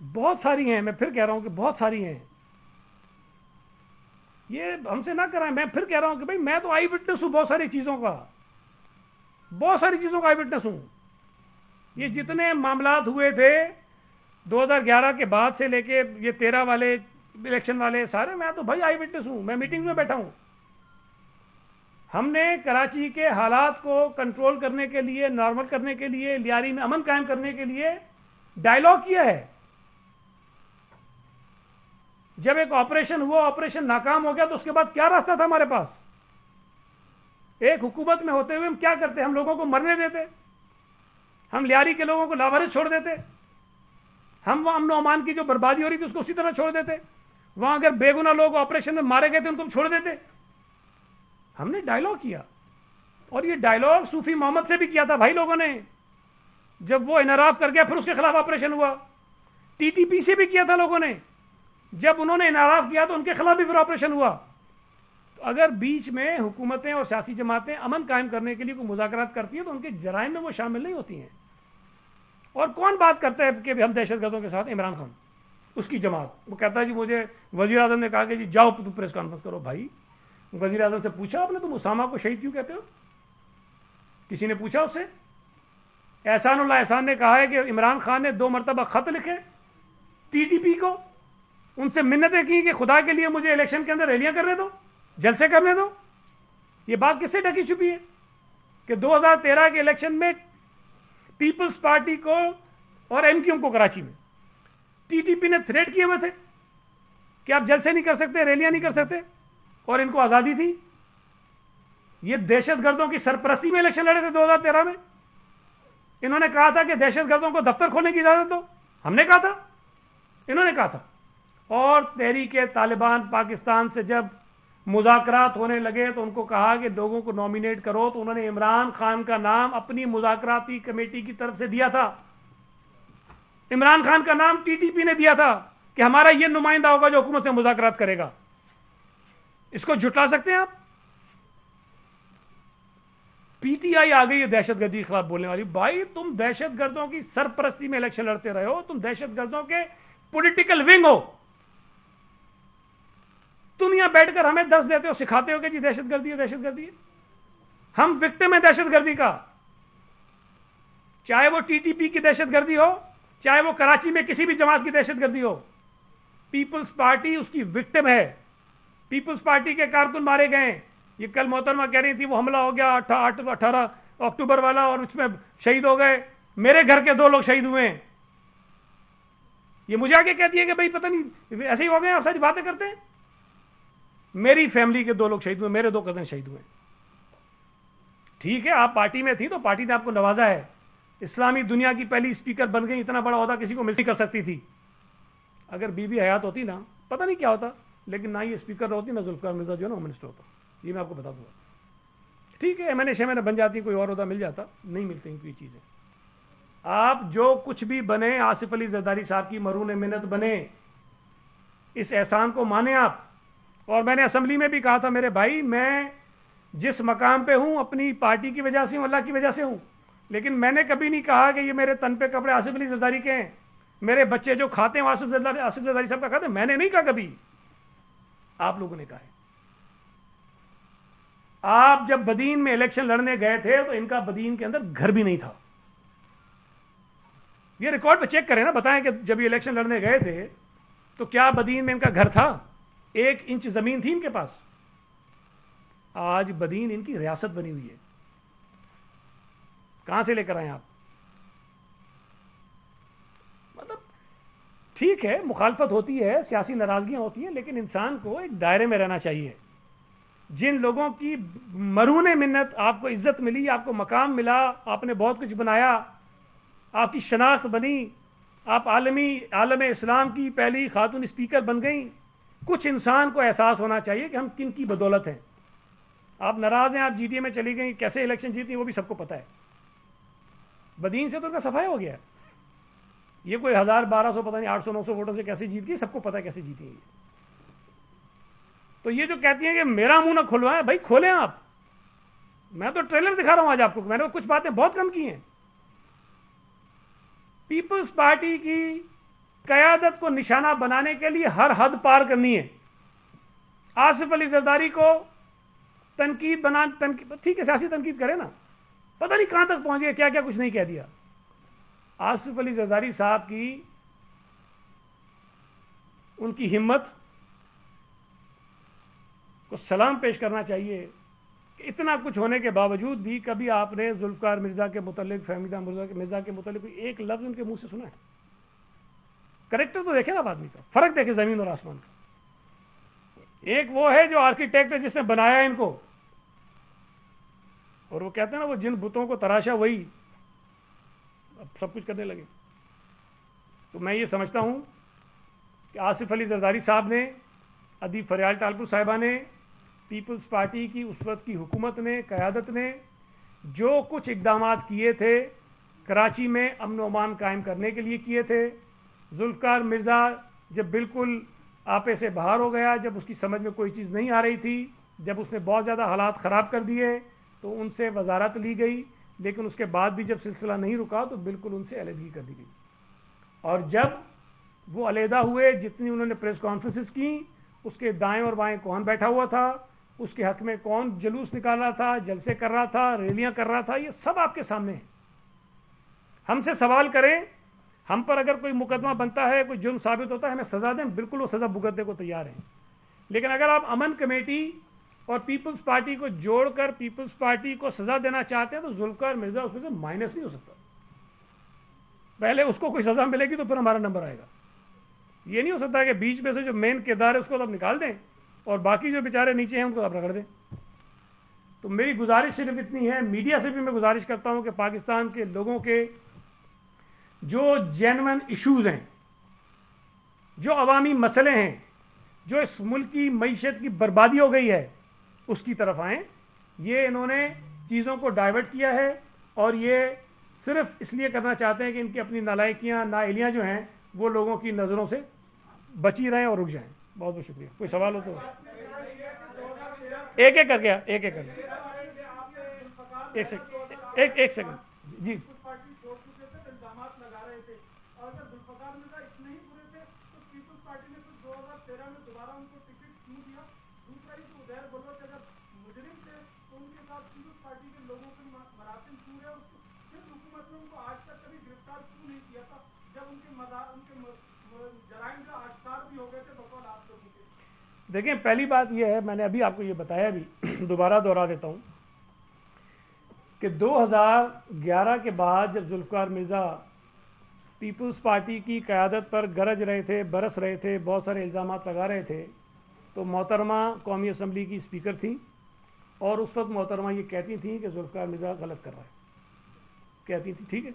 A: بہت ساری ہیں، میں پھر کہہ رہا ہوں کہ بہت ساری ہیں. یہ ہم سے نہ کرائیں. میں پھر کہہ رہا ہوں کہ بھائی میں تو آئی وٹنس ہوں بہت ساری چیزوں کا، بہت ساری چیزوں کا آئی وٹنس ہوں. یہ جتنے معاملات ہوئے تھے 2011 کے بعد سے لے کے یہ 13 والے الیکشن والے سارے، میں تو بھائی آئی وٹنس ہوں. میں میٹنگ میں بیٹھا ہوں. ہم نے کراچی کے حالات کو کنٹرول کرنے کے لیے، نارمل کرنے کے لیے، لیاری میں امن قائم کرنے کے لیے ڈائلاگ کیا ہے. جب ایک آپریشن ہوا، آپریشن ناکام ہو گیا، تو اس کے بعد کیا راستہ تھا ہمارے پاس؟ ایک حکومت میں ہوتے ہوئے ہم کیا کرتے؟ ہم لوگوں کو مرنے دیتے، ہم لیاری کے لوگوں کو لاوارث چھوڑ دیتے، ہم وہ امن و امان کی جو بربادی ہو رہی تھی اس کو اسی طرح چھوڑ دیتے. وہاں اگر بے گناہ لوگ آپریشن میں مارے گئے تھے ان کو چھوڑ دیتے. ہم نے ڈائلاگ کیا، اور یہ ڈائلاگ صوفی محمد سے بھی کیا تھا بھائی لوگوں نے. جب وہ انحراف کر گیا پھر اس کے خلاف آپریشن ہوا. ٹی ٹی پی سے بھی کیا تھا لوگوں نے، جب انہوں نے انحراف کیا تو ان کے خلاف بھی پھر آپریشن ہوا. تو اگر بیچ میں حکومتیں اور سیاسی جماعتیں امن قائم کرنے کے لیے کوئی مذاکرات کرتی ہیں تو ان کے جرائم میں وہ شامل نہیں ہوتی ہیں. اور کون بات کرتا ہے کہ ہم دہشت گردوں کے ساتھ؟ عمران خان، اس کی جماعت. وہ کہتا ہے جی مجھے وزیر اعظم نے کہا کہ جی جاؤ تم پریس کانفرنس کرو. بھائی وزیر اعظم سے پوچھا آپ نے تم اسامہ کو شہید کیوں کہتے ہو؟ کسی نے پوچھا اس سے؟ احسان اللہ احسان نے کہا ہے کہ عمران خان نے 2 مرتبہ خط لکھے ٹی ٹی پی کو، ان سے منتیں کی کہ خدا کے لیے مجھے الیکشن کے اندر ریلیاں کرنے دو، جلسے کرنے دو. یہ بات کس سے ڈھکی چھپی ہے کہ 2013 کے الیکشن میں پیپلز پارٹی کو اور ایم کیو ایم کو کراچی میں ٹی ٹی پی نے تھریٹ کیے ہوئے تھے کہ آپ جلسے نہیں کر سکتے، ریلیاں نہیں کر سکتے، اور ان کو آزادی تھی. یہ دہشت گردوں کی سرپرستی میں الیکشن لڑے تھے 2013 میں. انہوں نے کہا تھا کہ دہشت گردوں کو دفتر کھولنے کی اجازت دو. ہم نے کہا تھا، انہوں نے کہا تھا. اور تحریک طالبان پاکستان سے جب مذاکرات ہونے لگے تو ان کو کہا کہ لوگوں کو نامینیٹ کرو، تو انہوں نے عمران خان کا نام اپنی مذاکراتی کمیٹی کی طرف سے دیا تھا. عمران خان کا نام ٹی ٹی پی نے دیا تھا کہ ہمارا یہ نمائندہ ہوگا جو حکومت سے مذاکرات کرے گا. اس کو جھٹلا سکتے ہیں آپ؟ پی ٹی آئی آ گئی ہے دہشت گردی کے خلاف بولنے والی. بھائی تم دہشت گردوں کی سرپرستی میں الیکشن لڑتے رہے ہو، تم دہشت گردوں کے پولیٹیکل ونگ ہو. تم یہاں بیٹھ کر ہمیں درس دیتے ہو، سکھاتے ہو کہ جی دہشت گردی ہے، دہشت گردی ہے. ہم وکٹم ہیں دہشت گردی کا. چاہے وہ ٹی ٹی پی کی دہشت گردی ہو، چاہے وہ کراچی میں کسی بھی جماعت کی دہشت گردی ہو، پیپلز پارٹی اس کی وکٹم ہے. پیپلز پارٹی کے کارکن مارے گئے. یہ کل محترمہ کہہ رہی تھی وہ حملہ ہو گیا 18 اکتوبر والا اور اس میں شہید ہو گئے. میرے گھر کے 2 لوگ شہید ہوئے ہیں. یہ مجھے آگے کہتی ہے کہ بھائی پتہ نہیں ایسے ہی ہو گئے، آپ ساری باتیں کرتے ہیں. میری فیملی کے 2 لوگ شہید ہوئے، میرے 2 کزن شہید ہوئے. ٹھیک ہے آپ پارٹی میں تھی تو پارٹی نے آپ کو نوازا ہے. اسلامی دنیا کی پہلی اسپیکر بن گئی، اتنا بڑا عہدہ کسی کو مل نہیں کر سکتی تھی. اگر بی بی حیات ہوتی نا پتہ نہیں کیا ہوتا، لیکن نہ یہ اسپیکر ہوتی نہ ذوالفقار مرزا جو ہے نا ہوم منسٹر ہوتا. یہ میں آپ کو بتا دوں گا. ٹھیک ہے MNA بن جاتی, کوئی اور عہدہ مل جاتا, نہیں ملتے ان کی چیزیں. آپ جو کچھ بھی بنے, آصف علی زرداری صاحب کی مرہون منت بنے, اس احسان کو مانیں آپ. اور میں نے اسمبلی میں بھی کہا تھا, میرے بھائی میں جس مقام پہ ہوں اپنی پارٹی کی وجہ سے ہوں, اللہ کی وجہ سے ہوں, لیکن میں نے کبھی نہیں کہا کہ یہ میرے تن پہ کپڑے آصف علی زرداری کے ہیں, میرے بچے جو کھاتے ہیں آصف زرداری صاحب کا کھاتے ہیں, میں نے نہیں کہا کبھی, آپ لوگوں نے کہا ہے. آپ جب بدین میں الیکشن لڑنے گئے تھے تو ان کا بدین کے اندر گھر بھی نہیں تھا. یہ ریکارڈ پہ چیک کریں نا, بتائیں کہ جب یہ الیکشن لڑنے گئے تھے تو کیا بدین میں ان کا گھر تھا؟ 1 انچ زمین تھی ان کے پاس. آج بدین ان کی ریاست بنی ہوئی ہے. کہاں سے لے کر آئے آپ؟ مطلب ٹھیک ہے, مخالفت ہوتی ہے, سیاسی ناراضگیاں ہوتی ہیں, لیکن انسان کو ایک دائرے میں رہنا چاہیے. جن لوگوں کی مرہون منت, آپ کو عزت ملی, آپ کو مقام ملا, آپ نے بہت کچھ بنایا, آپ کی شناخت بنی, آپ عالم اسلام کی پہلی خاتون اسپیکر بن گئیں, کچھ انسان کو احساس ہونا چاہیے کہ ہم کن کی بدولت ہیں. آپ ناراض ہیں, آپ GDA میں چلی گئیں, کیسے الیکشن جیتی وہ بھی سب کو پتہ ہے. بدین سے تو ان کا صفائی ہو گیا. یہ کوئی 1000-1200 پتہ نہیں 800-900 ووٹوں سے کیسے جیت گئی, سب کو پتہ ہے کیسے جیتی ہیں یہ. تو یہ جو کہتی ہیں کہ میرا منہ نہ کھلوائیں, بھائی کھولیں آپ. میں تو ٹریلر دکھا رہا ہوں آج آپ کو, میں نے کچھ باتیں بہت کم کی ہیں. پیپلز پارٹی کی قیادت کو نشانہ بنانے کے لیے ہر حد پار کرنی ہے. آصف علی زرداری کو تنقید ٹھیک ہے, سیاسی تنقید کرے نا, پتہ نہیں کہاں تک پہنچے, کیا کیا کچھ نہیں کہہ دیا. آصف علی زرداری صاحب کی ان کی ہمت کو سلام پیش کرنا چاہیے کہ اتنا کچھ ہونے کے باوجود بھی کبھی آپ نے ذوالفقار مرزا کے متعلق, فہمیدہ مرزا کے متعلق ایک لفظ ان کے منہ سے سنا ہے؟ کریکٹر تو دیکھیں نا آپ آدمی کا, فرق دیکھیں زمین اور آسمان کا. ایک وہ ہے جو آرکیٹیکٹ ہے جس نے بنایا ان کو, اور وہ کہتے ہیں نا وہ جن بتوں کو تراشا وہی اب سب کچھ کرنے لگے. تو میں یہ سمجھتا ہوں کہ آصف علی زرداری صاحب نے, ادیب فریال ٹالپور صاحبہ نے, پیپلز پارٹی کی اس وقت کی حکومت نے, قیادت نے جو کچھ اقدامات کیے تھے کراچی میں امن و امان قائم کرنے کے لیے کیے تھے. ذوالفقار مرزا جب بالکل آپے سے باہر ہو گیا, جب اس کی سمجھ میں کوئی چیز نہیں آ رہی تھی, جب اس نے بہت زیادہ حالات خراب کر دیے تو ان سے وزارت لی گئی, لیکن اس کے بعد بھی جب سلسلہ نہیں رکا تو بالکل ان سے علیحدگی کر دی گئی. اور جب وہ علیحدہ ہوئے, جتنی انہوں نے پریس کانفرنسز کی, اس کے دائیں اور بائیں کون بیٹھا ہوا تھا, اس کے حق میں کون جلوس نکال رہا تھا, جلسے کر رہا تھا, ریلیاں کر رہا تھا, یہ سب آپ کے سامنے ہے. ہم سے سوال کریں, ہم پر اگر کوئی مقدمہ بنتا ہے, کوئی جرم ثابت ہوتا ہے, ہمیں سزا دیں, بالکل وہ سزا بھگتنے کو تیار ہیں. لیکن اگر آپ امن کمیٹی اور پیپلز پارٹی کو جوڑ کر پیپلز پارٹی کو سزا دینا چاہتے ہیں تو ذوالفقار مرزا اس میں سے مائنس نہیں ہو سکتا. پہلے اس کو کوئی سزا ملے گی تو پھر ہمارا نمبر آئے گا. یہ نہیں ہو سکتا کہ بیچ میں سے جو مین کردار ہے اس کو آپ نکال دیں اور باقی جو بیچارے نیچے ہیں ان کو آپ رگڑ دیں. تو میری گزارش صرف اتنی ہے, میڈیا سے بھی میں گزارش کرتا ہوں کہ پاکستان کے لوگوں کے جو جینون ایشوز ہیں, جو عوامی مسئلے ہیں, جو اس ملک کی معیشت کی بربادی ہو گئی ہے, اس کی طرف آئیں. یہ انہوں نے چیزوں کو ڈائیورٹ کیا ہے اور یہ صرف اس لیے کرنا چاہتے ہیں کہ ان کی اپنی نالائکیاں, نااہلیاں جو ہیں وہ لوگوں کی نظروں سے بچی رہیں اور رک جائیں. بہت بہت شکریہ. کوئی سوال ہو تو ایک ایک کر کے ایک سیکنڈ جی. دیکھیں, پہلی بات یہ ہے, میں نے ابھی آپ کو یہ بتایا, بھی دوبارہ دوہرا دیتا ہوں کہ 2011 کے بعد جب ذوالفقار مرزا پیپلز پارٹی کی قیادت پر گرج رہے تھے, برس رہے تھے, بہت سارے الزامات لگا رہے تھے, تو محترمہ قومی اسمبلی کی اسپیکر تھیں اور اس وقت محترمہ یہ کہتی تھیں کہ ذوالفقار مرزا غلط کر رہا ہے, کہتی تھیں. ٹھیک ہے,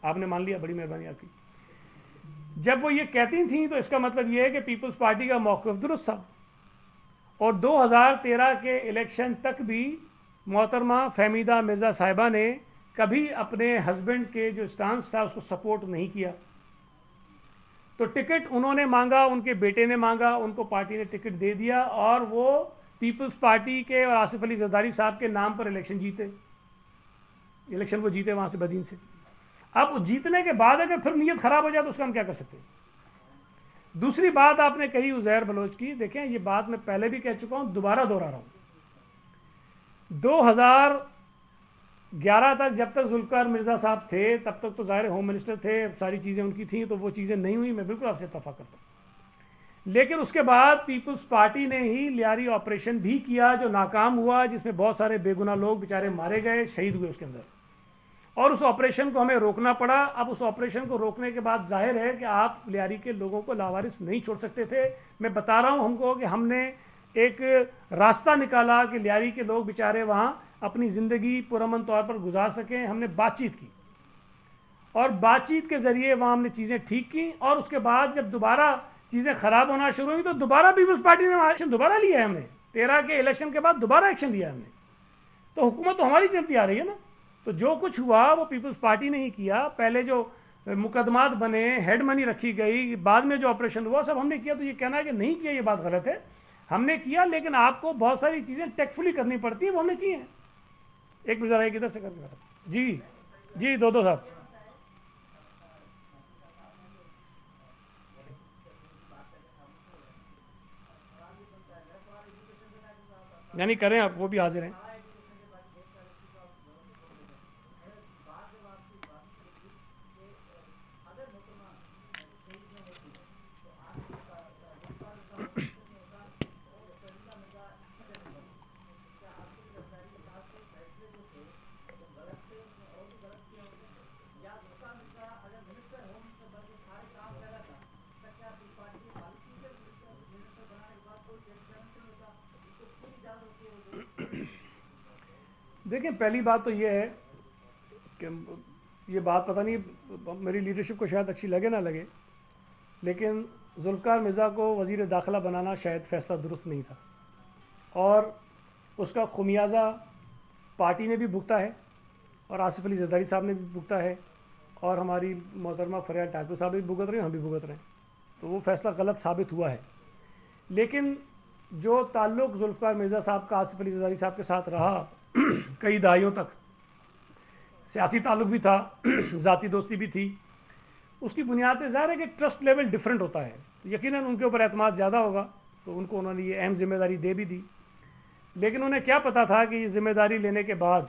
A: آپ نے مان لیا, بڑی مہربانی آپ کی. جب وہ یہ کہتی تھیں تو اس کا مطلب یہ ہے کہ پیپلز پارٹی کا موقف درست تھا. اور 2013 کے الیکشن تک بھی محترمہ فہمیدہ مرزا صاحبہ نے کبھی اپنے ہسبینڈ کے جو اسٹانس تھا اس کو سپورٹ نہیں کیا. تو ٹکٹ انہوں نے مانگا, ان کے بیٹے نے مانگا, ان کو پارٹی نے ٹکٹ دے دیا اور وہ پیپلز پارٹی کے اور آصف علی زرداری صاحب کے نام پر الیکشن کو جیتے وہاں سے بدین سے. اب جیتنے کے بعد اگر پھر نیت خراب ہو جائے تو اس کا ہم کیا کر سکتے ہیں. دوسری بات آپ نے کہی عزیر بلوچ کی, دیکھیں یہ بات میں پہلے بھی کہہ چکا ہوں, دوبارہ دوہرا رہا ہوں. 2011 تک جب تک ذوالفقار مرزا صاحب تھے تب تک تو ظاہر ہوم منسٹر تھے, ساری چیزیں ان کی تھیں, تو وہ چیزیں نہیں ہوئی, میں بالکل آپ سے اتفاق کرتا ہوں. لیکن اس کے بعد پیپلز پارٹی نے ہی لیاری آپریشن بھی کیا جو ناکام ہوا, جس میں بہت سارے بے گناہ لوگ بیچارے مارے گئے, شہید ہوئے اس کے اندر, اور اس آپریشن کو ہمیں روکنا پڑا. اب اس آپریشن کو روکنے کے بعد ظاہر ہے کہ آپ لیاری کے لوگوں کو لاوارث نہیں چھوڑ سکتے تھے. میں بتا رہا ہوں ہم کو کہ ہم نے ایک راستہ نکالا کہ لیاری کے لوگ بیچارے وہاں اپنی زندگی پرامن طور پر گزار سکیں. ہم نے بات چیت کی اور بات چیت کے ذریعے وہاں ہم نے چیزیں ٹھیک کی, اور اس کے بعد جب دوبارہ چیزیں خراب ہونا شروع ہوئی تو دوبارہ پیپلز پارٹی نے ایکشن دوبارہ لیا ہے. ہم نے 13 کے الیکشن کے بعد دوبارہ ایکشن لیا ہم نے. تو حکومت تو ہماری چلتی آ رہی ہے نا. تو جو کچھ ہوا وہ پیپلز پارٹی نے ہی کیا. پہلے جو مقدمات بنے, ہیڈ منی رکھی گئی, بعد میں جو آپریشن ہوا سب ہم نے کیا. تو یہ کہنا ہے کہ نہیں کیا یہ بات غلط ہے. ہم نے کیا, لیکن آپ کو بہت ساری چیزیں ٹیکفلی کرنی پڑتی ہیں, وہ ہم نے کی ہیں. ایک ذرا ایک ادھر سے کر کے جی دو صاحب. یعنی کریں آپ, وہ بھی حاضر ہیں. دیکھیں پہلی بات تو یہ ہے کہ یہ بات پتہ نہیں میری لیڈرشپ کو شاید اچھی لگے نہ لگے, لیکن ذوالفقار مرزا کو وزیر داخلہ بنانا شاید فیصلہ درست نہیں تھا, اور اس کا خمیازہ پارٹی نے بھی بھگتا ہے, اور آصف علی زرداری صاحب نے بھی بھگتا ہے, اور ہماری محترمہ فریاد ٹاکر صاحب بھی بھگت رہے ہیں, ہم بھی بھگت رہے ہیں. تو وہ فیصلہ غلط ثابت ہوا ہے. لیکن جو تعلق ذوالفقار مرزا صاحب کا آصف علی زرداری صاحب کے ساتھ رہا کئی دہائیوں تک, سیاسی تعلق بھی تھا, ذاتی دوستی بھی تھی, اس کی بنیاد پہ ظاہر ہے کہ ٹرسٹ لیول ڈیفرنٹ ہوتا ہے. یقیناً ان کے اوپر اعتماد زیادہ ہوگا تو ان کو انہوں نے یہ اہم ذمہ داری دے بھی دی. لیکن انہیں کیا پتا تھا کہ یہ ذمہ داری لینے کے بعد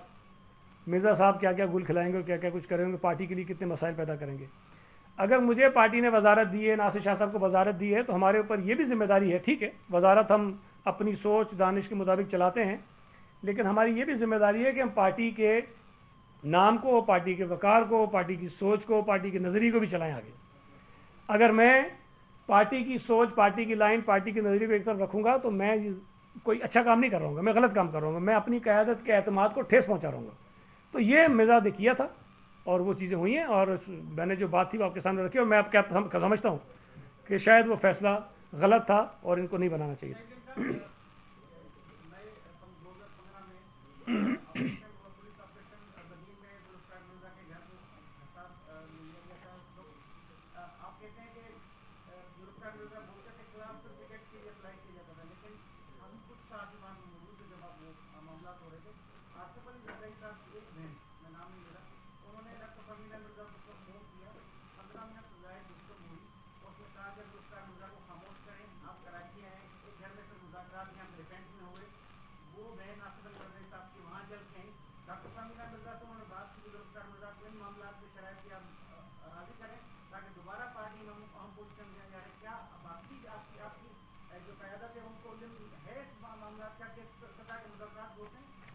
A: مرزا صاحب کیا کیا گل کھلائیں گے اور کیا کیا کچھ کریں گے, پارٹی کے لیے کتنے مسائل پیدا کریں گے. اگر مجھے پارٹی نے وزارت دی ہے, ناصر شاہ صاحب کو وزارت دی ہے, تو ہمارے اوپر یہ بھی ذمہ داری ہے. ٹھیک ہے, وزارت ہم اپنی سوچ دانش کے مطابق چلاتے ہیں, لیکن ہماری یہ بھی ذمہ داری ہے کہ ہم پارٹی کے نام کو, پارٹی کے وقار کو, پارٹی کی سوچ کو, پارٹی کے نظریے کو بھی چلائیں آگے. اگر میں پارٹی کی سوچ, پارٹی کی لائن, پارٹی کے نظریے کو ایک طرف رکھوں گا تو میں کوئی اچھا کام نہیں کر رہا ہوں گا, میں غلط کام کر رہا ہوں گا, میں اپنی قیادت کے اعتماد کو ٹھیس پہنچا رہا ہوں گا. تو یہ مزاج کیا تھا اور وہ چیزیں ہوئی ہیں, اور میں نے جو بات تھی وہ آپ کے سامنے رکھی, اور میں آپ کیا سمجھتا ہوں کہ شاید وہ فیصلہ غلط تھا اور ان کو نہیں بنانا چاہیے تھا.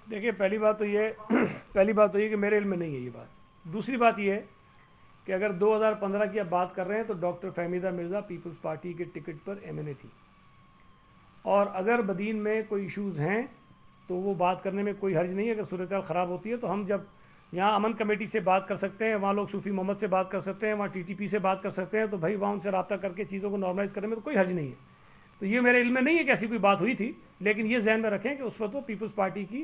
A: دیکھیے پہلی بات تو یہ کہ میرے علم میں نہیں ہے یہ بات. دوسری بات یہ ہے کہ اگر 2015 کی آپ بات کر رہے ہیں تو ڈاکٹر فہمیدہ مرزا پیپلز پارٹی کے ٹکٹ پر MNA تھی, اور اگر بدین میں کوئی ایشوز ہیں تو وہ بات کرنے میں کوئی حرج نہیں ہے. اگر صورتحال خراب ہوتی ہے تو ہم جب یہاں امن کمیٹی سے بات کر سکتے ہیں, وہاں لوگ صوفی محمد سے بات کر سکتے ہیں, وہاں TTP سے بات کر سکتے ہیں, تو بھائی وہاں ان سے رابطہ کر کے چیزوں کو نارملائز کرنے میں تو کوئی حرج نہیں ہے. تو یہ میرے علم میں نہیں ہے کہ ایسی کوئی بات ہوئی تھی, لیکن یہ ذہن میں رکھیں کہ اس وقت وہ پیپلز پارٹی کی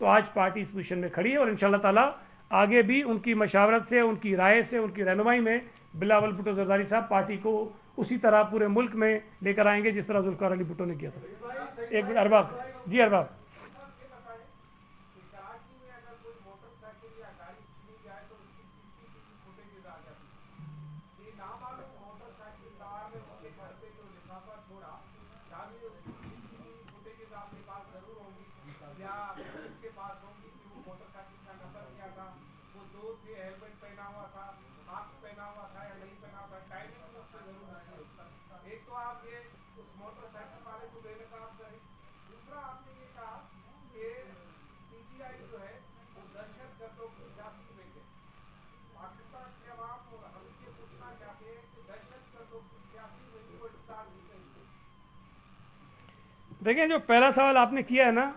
A: تو آج پارٹی اس پوزیشن میں کھڑی ہے اور انشاءاللہ تعالیٰ آگے بھی ان کی مشاورت سے، ان کی رائے سے، ان کی رہنمائی میں بلاول بھٹو زرداری صاحب پارٹی کو اسی طرح پورے ملک میں لے کر آئیں گے جس طرح ذوالفقار علی بھٹو نے کیا تھا. ایک منٹ ارباب جی. ارباب دیکھیں، جو پہلا سوال آپ نے کیا ہے نا،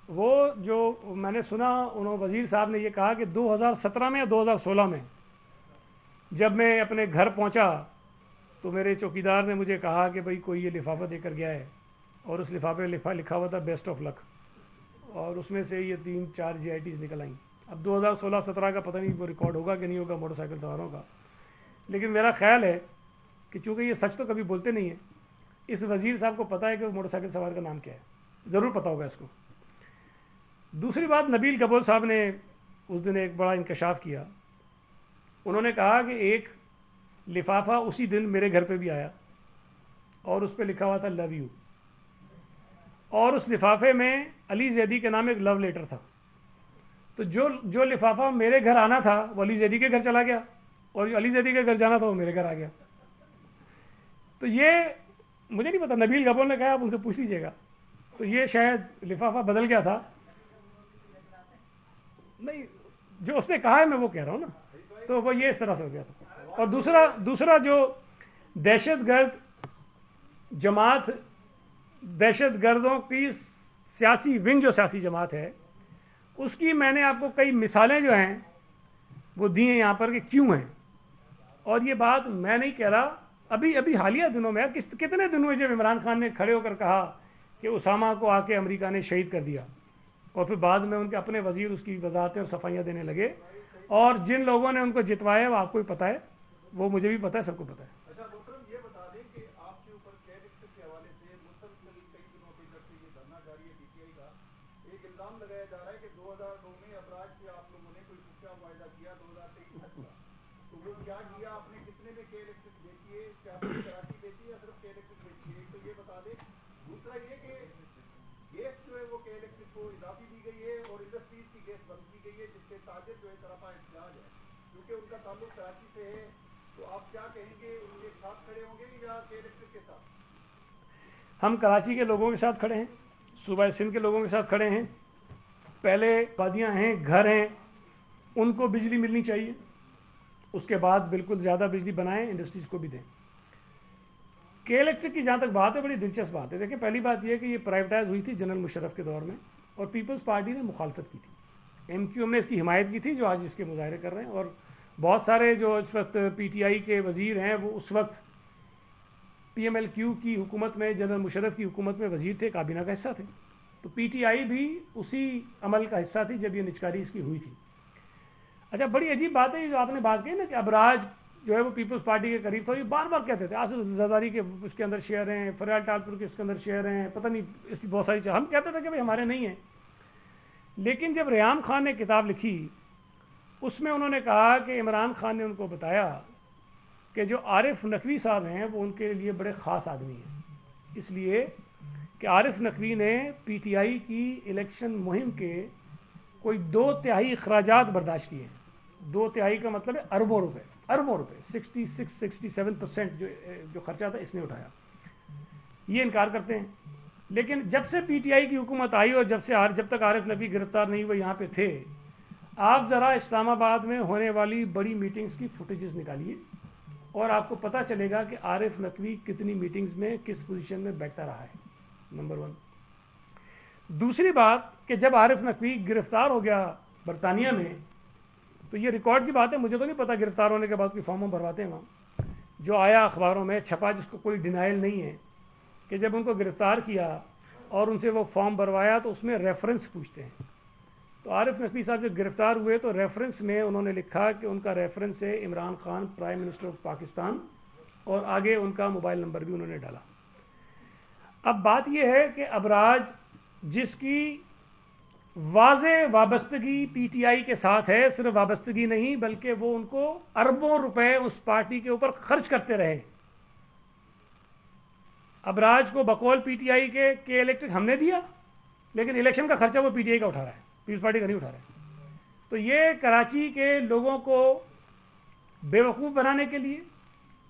A: وہ جو میں نے سنا انہوں وزیر صاحب نے یہ کہا کہ 2017 میں یا 2016 میں جب میں اپنے گھر پہنچا تو میرے چوکیدار نے مجھے کہا کہ بھائی کوئی یہ لفافہ دے کر گیا ہے، اور اس لفافے میں لکھا ہوا تھا بیسٹ آف لک، اور اس میں سے یہ 3-4 GITs نکل آئیں. اب 2016-17 کا پتہ نہیں وہ ریکارڈ ہوگا کہ نہیں ہوگا موٹر سائیکل سواروں کا، لیکن میرا خیال ہے کہ چونکہ یہ سچ تو کبھی بولتے نہیں ہیں، اس وزیر صاحب کو پتہ ہے کہ وہ موٹر سائیکل سوار کا نام کیا ہے، ضرور پتہ ہوگا اس کو. دوسری بات، نبیل کپول صاحب نے اس دن ایک بڑا انکشاف کیا. انہوں نے کہا کہ ایک لفافہ اسی دن میرے گھر پہ بھی آیا اور اس پہ لکھا ہوا تھا لو یو، اور اس لفافے میں علی زیدی کے نام ایک لو لیٹر تھا. تو جو لفافہ میرے گھر آنا تھا وہ علی زیدی کے گھر چلا گیا، اور جو علی زیدی کے گھر جانا تھا وہ میرے گھر آ گیا. تو یہ مجھے نہیں پتا، نبیل کپول نے کہا آپ ان سے پوچھ لیجیے گا. تو یہ شاید لفافہ بدل گیا تھا. نہیں، جو اس نے کہا ہے میں وہ کہہ رہا ہوں نا. تو وہ یہ اس طرح سے ہو گیا تھا. اور دوسرا جو دہشت گرد جماعت، دہشت گردوں کی سیاسی ونگ جو سیاسی جماعت ہے، اس کی میں نے آپ کو کئی مثالیں جو ہیں وہ دی ہیں یہاں پر کہ کیوں ہیں. اور یہ بات میں نہیں کہہ رہا، ابھی حالیہ دنوں میں کتنے دنوں میں جب عمران خان نے کھڑے ہو کر کہا کہ اسامہ کو آ کے امریکہ نے شہید کر دیا، اور پھر بعد میں ان کے اپنے وزیر اس کی وضاحتیں اور صفائیاں دینے لگے، اور جن لوگوں نے ان کو جتوایا وہ آپ کو بھی پتہ ہے، وہ مجھے بھی پتہ ہے، سب کو پتہ ہے.
B: اچھا محترم، یہ بتا دیں کہ آپ کے اوپر کیڈکس کے حوالے سے مسلسل کئی دنوں کی طرف سے یہ دھرنا جاری ہے. PTI کا ایک الزام لگایا جا رہا ہے کہ 2009 میں ابراج سے آپ لوگوں نے کوئی خفیہ معاہدہ کیا 2023 تک کا. تو وہ کیا کیا آپ نے، کتنے میں کیڈکس بیچی ہے، کیا کراچی بیچی ہے یا صرف کیڈکس بیچی ہے؟ تو یہ بتا دیں. دوسرا یہ کہ گیس جو ہے وہ کیڈکس کو اضافی دی گئی ہے اور انڈسٹریز کی گیس بند کی گئی ہے، جس کے تاجر جو ہے طرفہ احتجاج ہے کیونکہ ان کا تعلق کراچی سے ہے. تو آپ کیا کہیں گے، ان کے ساتھ کھڑے ہوں گے یا کیڈکس کے ساتھ؟
A: ہم کراچی کے لوگوں کے ساتھ کھڑے ہیں، صوبہ سندھ کے لوگوں کے ساتھ کھڑے ہیں. پہلے وادیاں ہیں، گھر ہیں، ان کو بجلی ملنی چاہیے، اس کے بعد بالکل زیادہ بجلی بنائیں، انڈسٹریز کو بھی دیں. کے الیکٹرک کی جہاں تک بات ہے، بڑی دلچسپ بات ہے. دیکھیں، پہلی بات یہ کہ یہ پرائیویٹائز ہوئی تھی جنرل مشرف کے دور میں، اور پیپلز پارٹی نے مخالفت کی تھی. MQM نے اس کی حمایت کی تھی، جو آج اس کے مظاہرے کر رہے ہیں. اور بہت سارے جو اس وقت PTI کے وزیر ہیں وہ اس وقت PMLQ کی حکومت میں، جنرل مشرف کی حکومت میں وزیر تھے، کابینہ کا حصہ تھے. تو PTI بھی اسی عمل کا حصہ تھی جب یہ نچکاری اس کی ہوئی تھی. اچھا، بڑی عجیب بات ہے جو آپ نے بات کہی نا کہ ابراج جو ہے وہ پیپلز پارٹی کے قریب تھا. یہ بار بار کہتے تھے آصف زرداری کے اس کے اندر شیئر ہیں، فریال ٹالپور کے اس کے اندر شیئر ہیں، پتہ نہیں ایسی بہت ساری چیزیں. ہم کہتے تھے کہ بھائی ہمارے نہیں ہیں. لیکن جب ریحام خان نے کتاب لکھی، اس میں انہوں نے کہا کہ عمران خان نے ان کو بتایا کہ جو عارف نقوی صاحب ہیں وہ ان کے لیے بڑے خاص آدمی ہیں، اس لیے کہ عارف نقوی نے PTI کی الیکشن مہم کے کوئی 2/3 اخراجات برداشت کیے ہیں. 2/3 کا مطلب ہے اربوں روپے 66-67% جو خرچہ تھا اس نے اٹھایا. یہ انکار کرتے ہیں. لیکن جب سے PTI کی حکومت آئی اور جب تک عارف نقوی گرفتار نہیں ہوئے یہاں پہ تھے، آپ ذرا اسلام آباد میں ہونے والی بڑی میٹنگز کی فوٹیجز نکالیے اور آپ کو پتہ چلے گا کہ عارف نقوی کتنی میٹنگز میں کس پوزیشن میں بیٹھتا رہا ہے. نمبر 1. دوسری بات کہ جب عارف نقوی گرفتار ہو گیا برطانیہ میں، تو یہ ریکارڈ کی بات ہے، مجھے تو نہیں پتا گرفتار ہونے کے بعد کوئی فارم بھرواتے ہیں وہاں، جو آیا اخباروں میں چھپا، جس کو کوئی ڈینائل نہیں ہے کہ جب ان کو گرفتار کیا اور ان سے وہ فارم بھروایا تو اس میں ریفرنس پوچھتے ہیں تو عارف نقوی صاحب جب گرفتار ہوئے تو ریفرنس میں انہوں نے لکھا کہ ان کا ریفرنس ہے Imran Khan prime minister of Pakistan, اور آگے ان کا موبائل نمبر بھی انہوں نے ڈالا۔ اب بات یہ ہے کہ ابراج جس کی واضح وابستگی پی ٹی آئی کے ساتھ ہے، صرف وابستگی نہیں بلکہ وہ ان کو اربوں روپے اس پارٹی کے اوپر خرچ کرتے رہے۔ ابراج کو بقول پی ٹی آئی کے الیکٹڈ ہم نے دیا، لیکن الیکشن کا خرچہ وہ پی ٹی آئی کا اٹھا رہا ہے، پیپلز پارٹی کا نہیں اٹھا رہا ہے۔ تو یہ کراچی کے لوگوں کو بیوقوف بنانے کے لیے،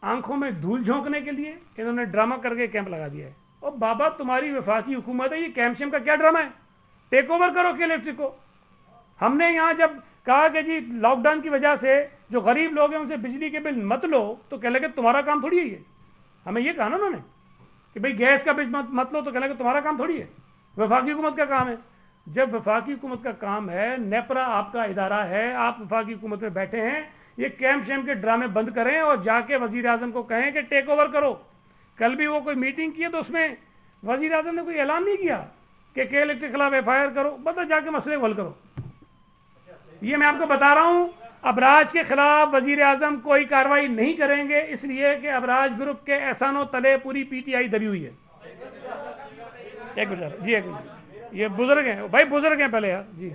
A: آنکھوں میں دھول جھونکنے کے لیے انہوں نے ڈرامہ کر کے کیمپ لگا دیا ہے۔ اور بابا تمہاری وفاقی حکومت ہے، یہ کیمپ شیم کا کیا ڈرامہ ہے؟ ٹیک اوور کرو کے الیکٹرک کو۔ ہم نے یہاں جب کہا کہ جی لاک ڈاؤن کی وجہ سے جو غریب لوگ ہیں ان سے بجلی کے بل مت لو، تو کہنے لگے تمہارا کام تھوڑی ہے یہ۔ ہمیں یہ کہا نا انہوں نے کہ بھئی گیس کا بل مت لو، تو کہنے لگے تمہارا کام تھوڑی ہے، وفاقی حکومت کا کام ہے۔ جب وفاقی حکومت کا کام ہے، نیپرا آپ کا ادارہ ہے، آپ وفاقی حکومت میں بیٹھے ہیں، یہ کیمپ شیم کے ڈرامے بند کریں اور جا کے وزیر اعظم کو کہیں کہ ٹیک اوور کرو۔ کل بھی وہ کوئی میٹنگ کی ہے تو اس میں وزیر اعظم نے کوئی اعلان نہیں کیا کہ کے الیکٹرک کے خلاف ایف آئی آر کرو، بتا جا کے مسئلے کو حل کرو۔ یہ میں آپ کو بتا رہا ہوں، ابراج کے خلاف وزیر اعظم کوئی کارروائی نہیں کریں گے، اس لیے کہ ابراج گروپ کے احسانوں تلے پوری پی ٹی آئی دبی ہوئی ہے۔ ایک منٹ جی، ایک منٹ، یہ بزرگ ہیں بھائی، بزرگ ہیں پہلے یار جی،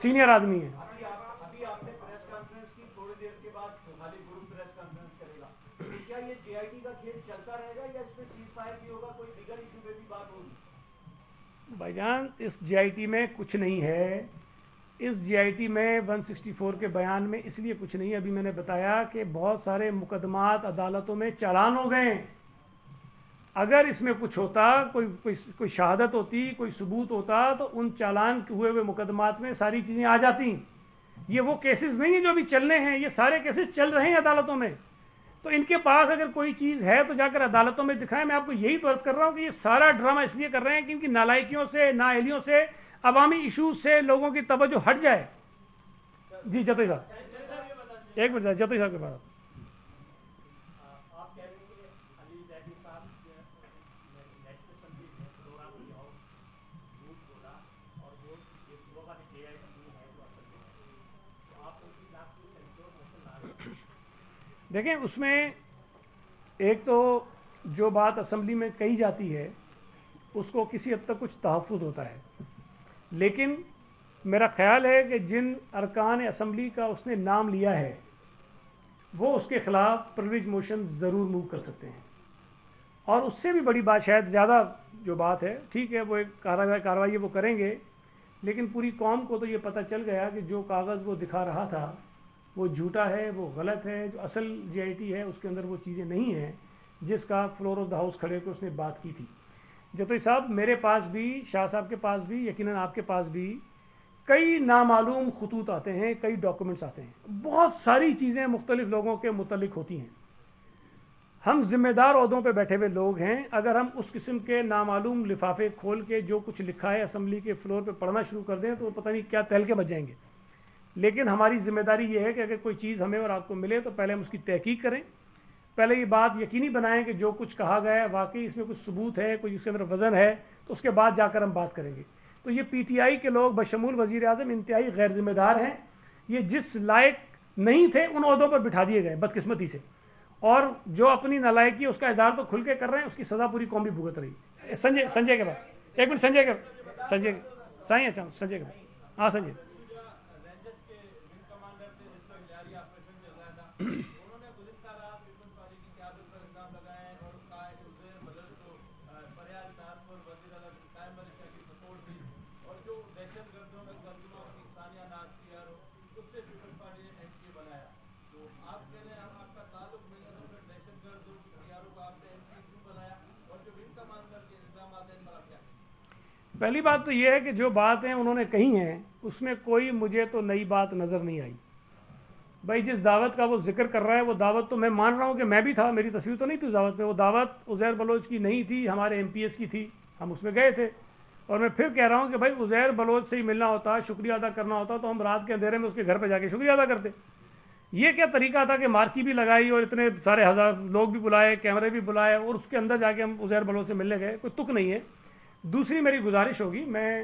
A: سینئر آدمی ہیں۔
B: ابھی آپ نے پریس کانفرنس کی، تھوڑی دیر کے بعد خالی گروپ پریس کانفرنس کرے گا، کیا یہ جے آئی ٹی کا کھیل چلتا رہے گا یا اس پہ سیز فائر بھی ہوگا، کوئی دیگر ایشو پہ بھی بات ہوگی؟
A: بھائی جان اس جے آئی ٹی میں کچھ نہیں ہے، اس جے آئی ٹی میں 164 کے بیان میں اس لیے کچھ نہیں ہے، ابھی میں نے بتایا کہ بہت سارے مقدمات عدالتوں میں چالان ہو گئے ہیں۔ اگر اس میں کچھ ہوتا، کوئی شہادت ہوتی، کوئی ثبوت ہوتا، تو ان چالان ہوئے ہوئے مقدمات میں ساری چیزیں آ جاتی۔ یہ وہ کیسز نہیں ہیں جو ابھی چلنے ہیں، یہ سارے کیسز چل رہے ہیں عدالتوں میں۔ تو ان کے پاس اگر کوئی چیز ہے تو جا کر عدالتوں میں دکھائیں۔ میں آپ کو یہی تو عرض کر رہا ہوں کہ یہ سارا ڈرامہ اس لیے کر رہے ہیں کہ ان کی نالائکیوں سے، نااہلیوں سے، عوامی ایشوز سے لوگوں کی توجہ ہٹ جائے۔ جی جتوئی صاحب، ایک منٹ جتوئی صاحب کے بعد دیکھیں، اس میں ایک تو جو بات اسمبلی میں کہی جاتی ہے اس کو کسی حد تک کچھ تحفظ ہوتا ہے، لیکن میرا خیال ہے کہ جن ارکان اسمبلی کا اس نے نام لیا ہے وہ اس کے خلاف پرویج موشن ضرور موو کر سکتے ہیں۔ اور اس سے بھی بڑی بات شاید زیادہ جو بات ہے، ٹھیک ہے وہ ایک کارروائی وہ کریں گے، لیکن پوری قوم کو تو یہ پتہ چل گیا کہ جو کاغذ وہ دکھا رہا تھا وہ جھوٹا ہے، وہ غلط ہے۔ جو اصل جے آئی ٹی ہے اس کے اندر وہ چیزیں نہیں ہیں جس کا فلور آف دا ہاؤس کھڑے کو اس نے بات کی تھی۔ جتوئی صاحب، میرے پاس بھی، شاہ صاحب کے پاس بھی، یقیناً آپ کے پاس بھی کئی نامعلوم خطوط آتے ہیں، کئی ڈاکومنٹس آتے ہیں، بہت ساری چیزیں مختلف لوگوں کے متعلق ہوتی ہیں۔ ہم ذمہ دار عہدوں پہ بیٹھے ہوئے لوگ ہیں، اگر ہم اس قسم کے نامعلوم لفافے کھول کے جو کچھ لکھا ہے اسمبلی کے فلور پہ پڑھنا شروع کر دیں تو پتہ نہیں کیا تہلکے بچ جائیں گے۔ لیکن ہماری ذمہ داری یہ ہے کہ اگر کوئی چیز ہمیں اور آپ کو ملے تو پہلے ہم اس کی تحقیق کریں، پہلے یہ بات یقینی بنائیں کہ جو کچھ کہا گیا ہے واقعی اس میں کچھ ثبوت ہے، کوئی اس کے اندر وزن ہے، تو اس کے بعد جا کر ہم بات کریں گے۔ تو یہ پی ٹی آئی کے لوگ بشمول وزیر اعظم انتہائی غیر ذمہ دار ہیں، یہ جس لائق نہیں تھے ان عہدوں پر بٹھا دیے گئے بدقسمتی سے، اور جو اپنی نالائکی اس کا اظہار تو کھل کے کر رہے ہیں، اس کی سزا پوری قوم بھی بھگت رہی ہے۔ سنجے کے بعد ایک منٹ، سنجے کے بعد ہاں سنجے۔ پہلی بات تو یہ ہے کہ جو باتیں انہوں نے کہی ہیں اس میں کوئی مجھے تو نئی بات نظر نہیں آئی۔ بھائی جس دعوت کا وہ ذکر کر رہا ہے وہ دعوت تو میں مان رہا ہوں کہ میں بھی تھا، میری تصویر تو نہیں تھی اس دعوت میں، وہ دعوت عزیر بلوچ کی نہیں تھی، ہمارے ایم پی ایس کی تھی، ہم اس میں گئے تھے۔ اور میں پھر کہہ رہا ہوں کہ بھائی عزیر بلوچ سے ہی ملنا ہوتا، شکریہ ادا کرنا ہوتا تو ہم رات کے اندھیرے میں اس کے گھر پہ جا کے شکریہ ادا کرتے۔ یہ کیا طریقہ تھا کہ مارکی بھی لگائی اور اتنے سارے ہزار لوگ بھی بلائے، کیمرے بھی بلائے، اور اس کے اندر جا کے ہم عزیر بلوچ سے ملنے گئے؟ کوئی تک نہیں ہے۔ دوسری میری گزارش ہوگی، میں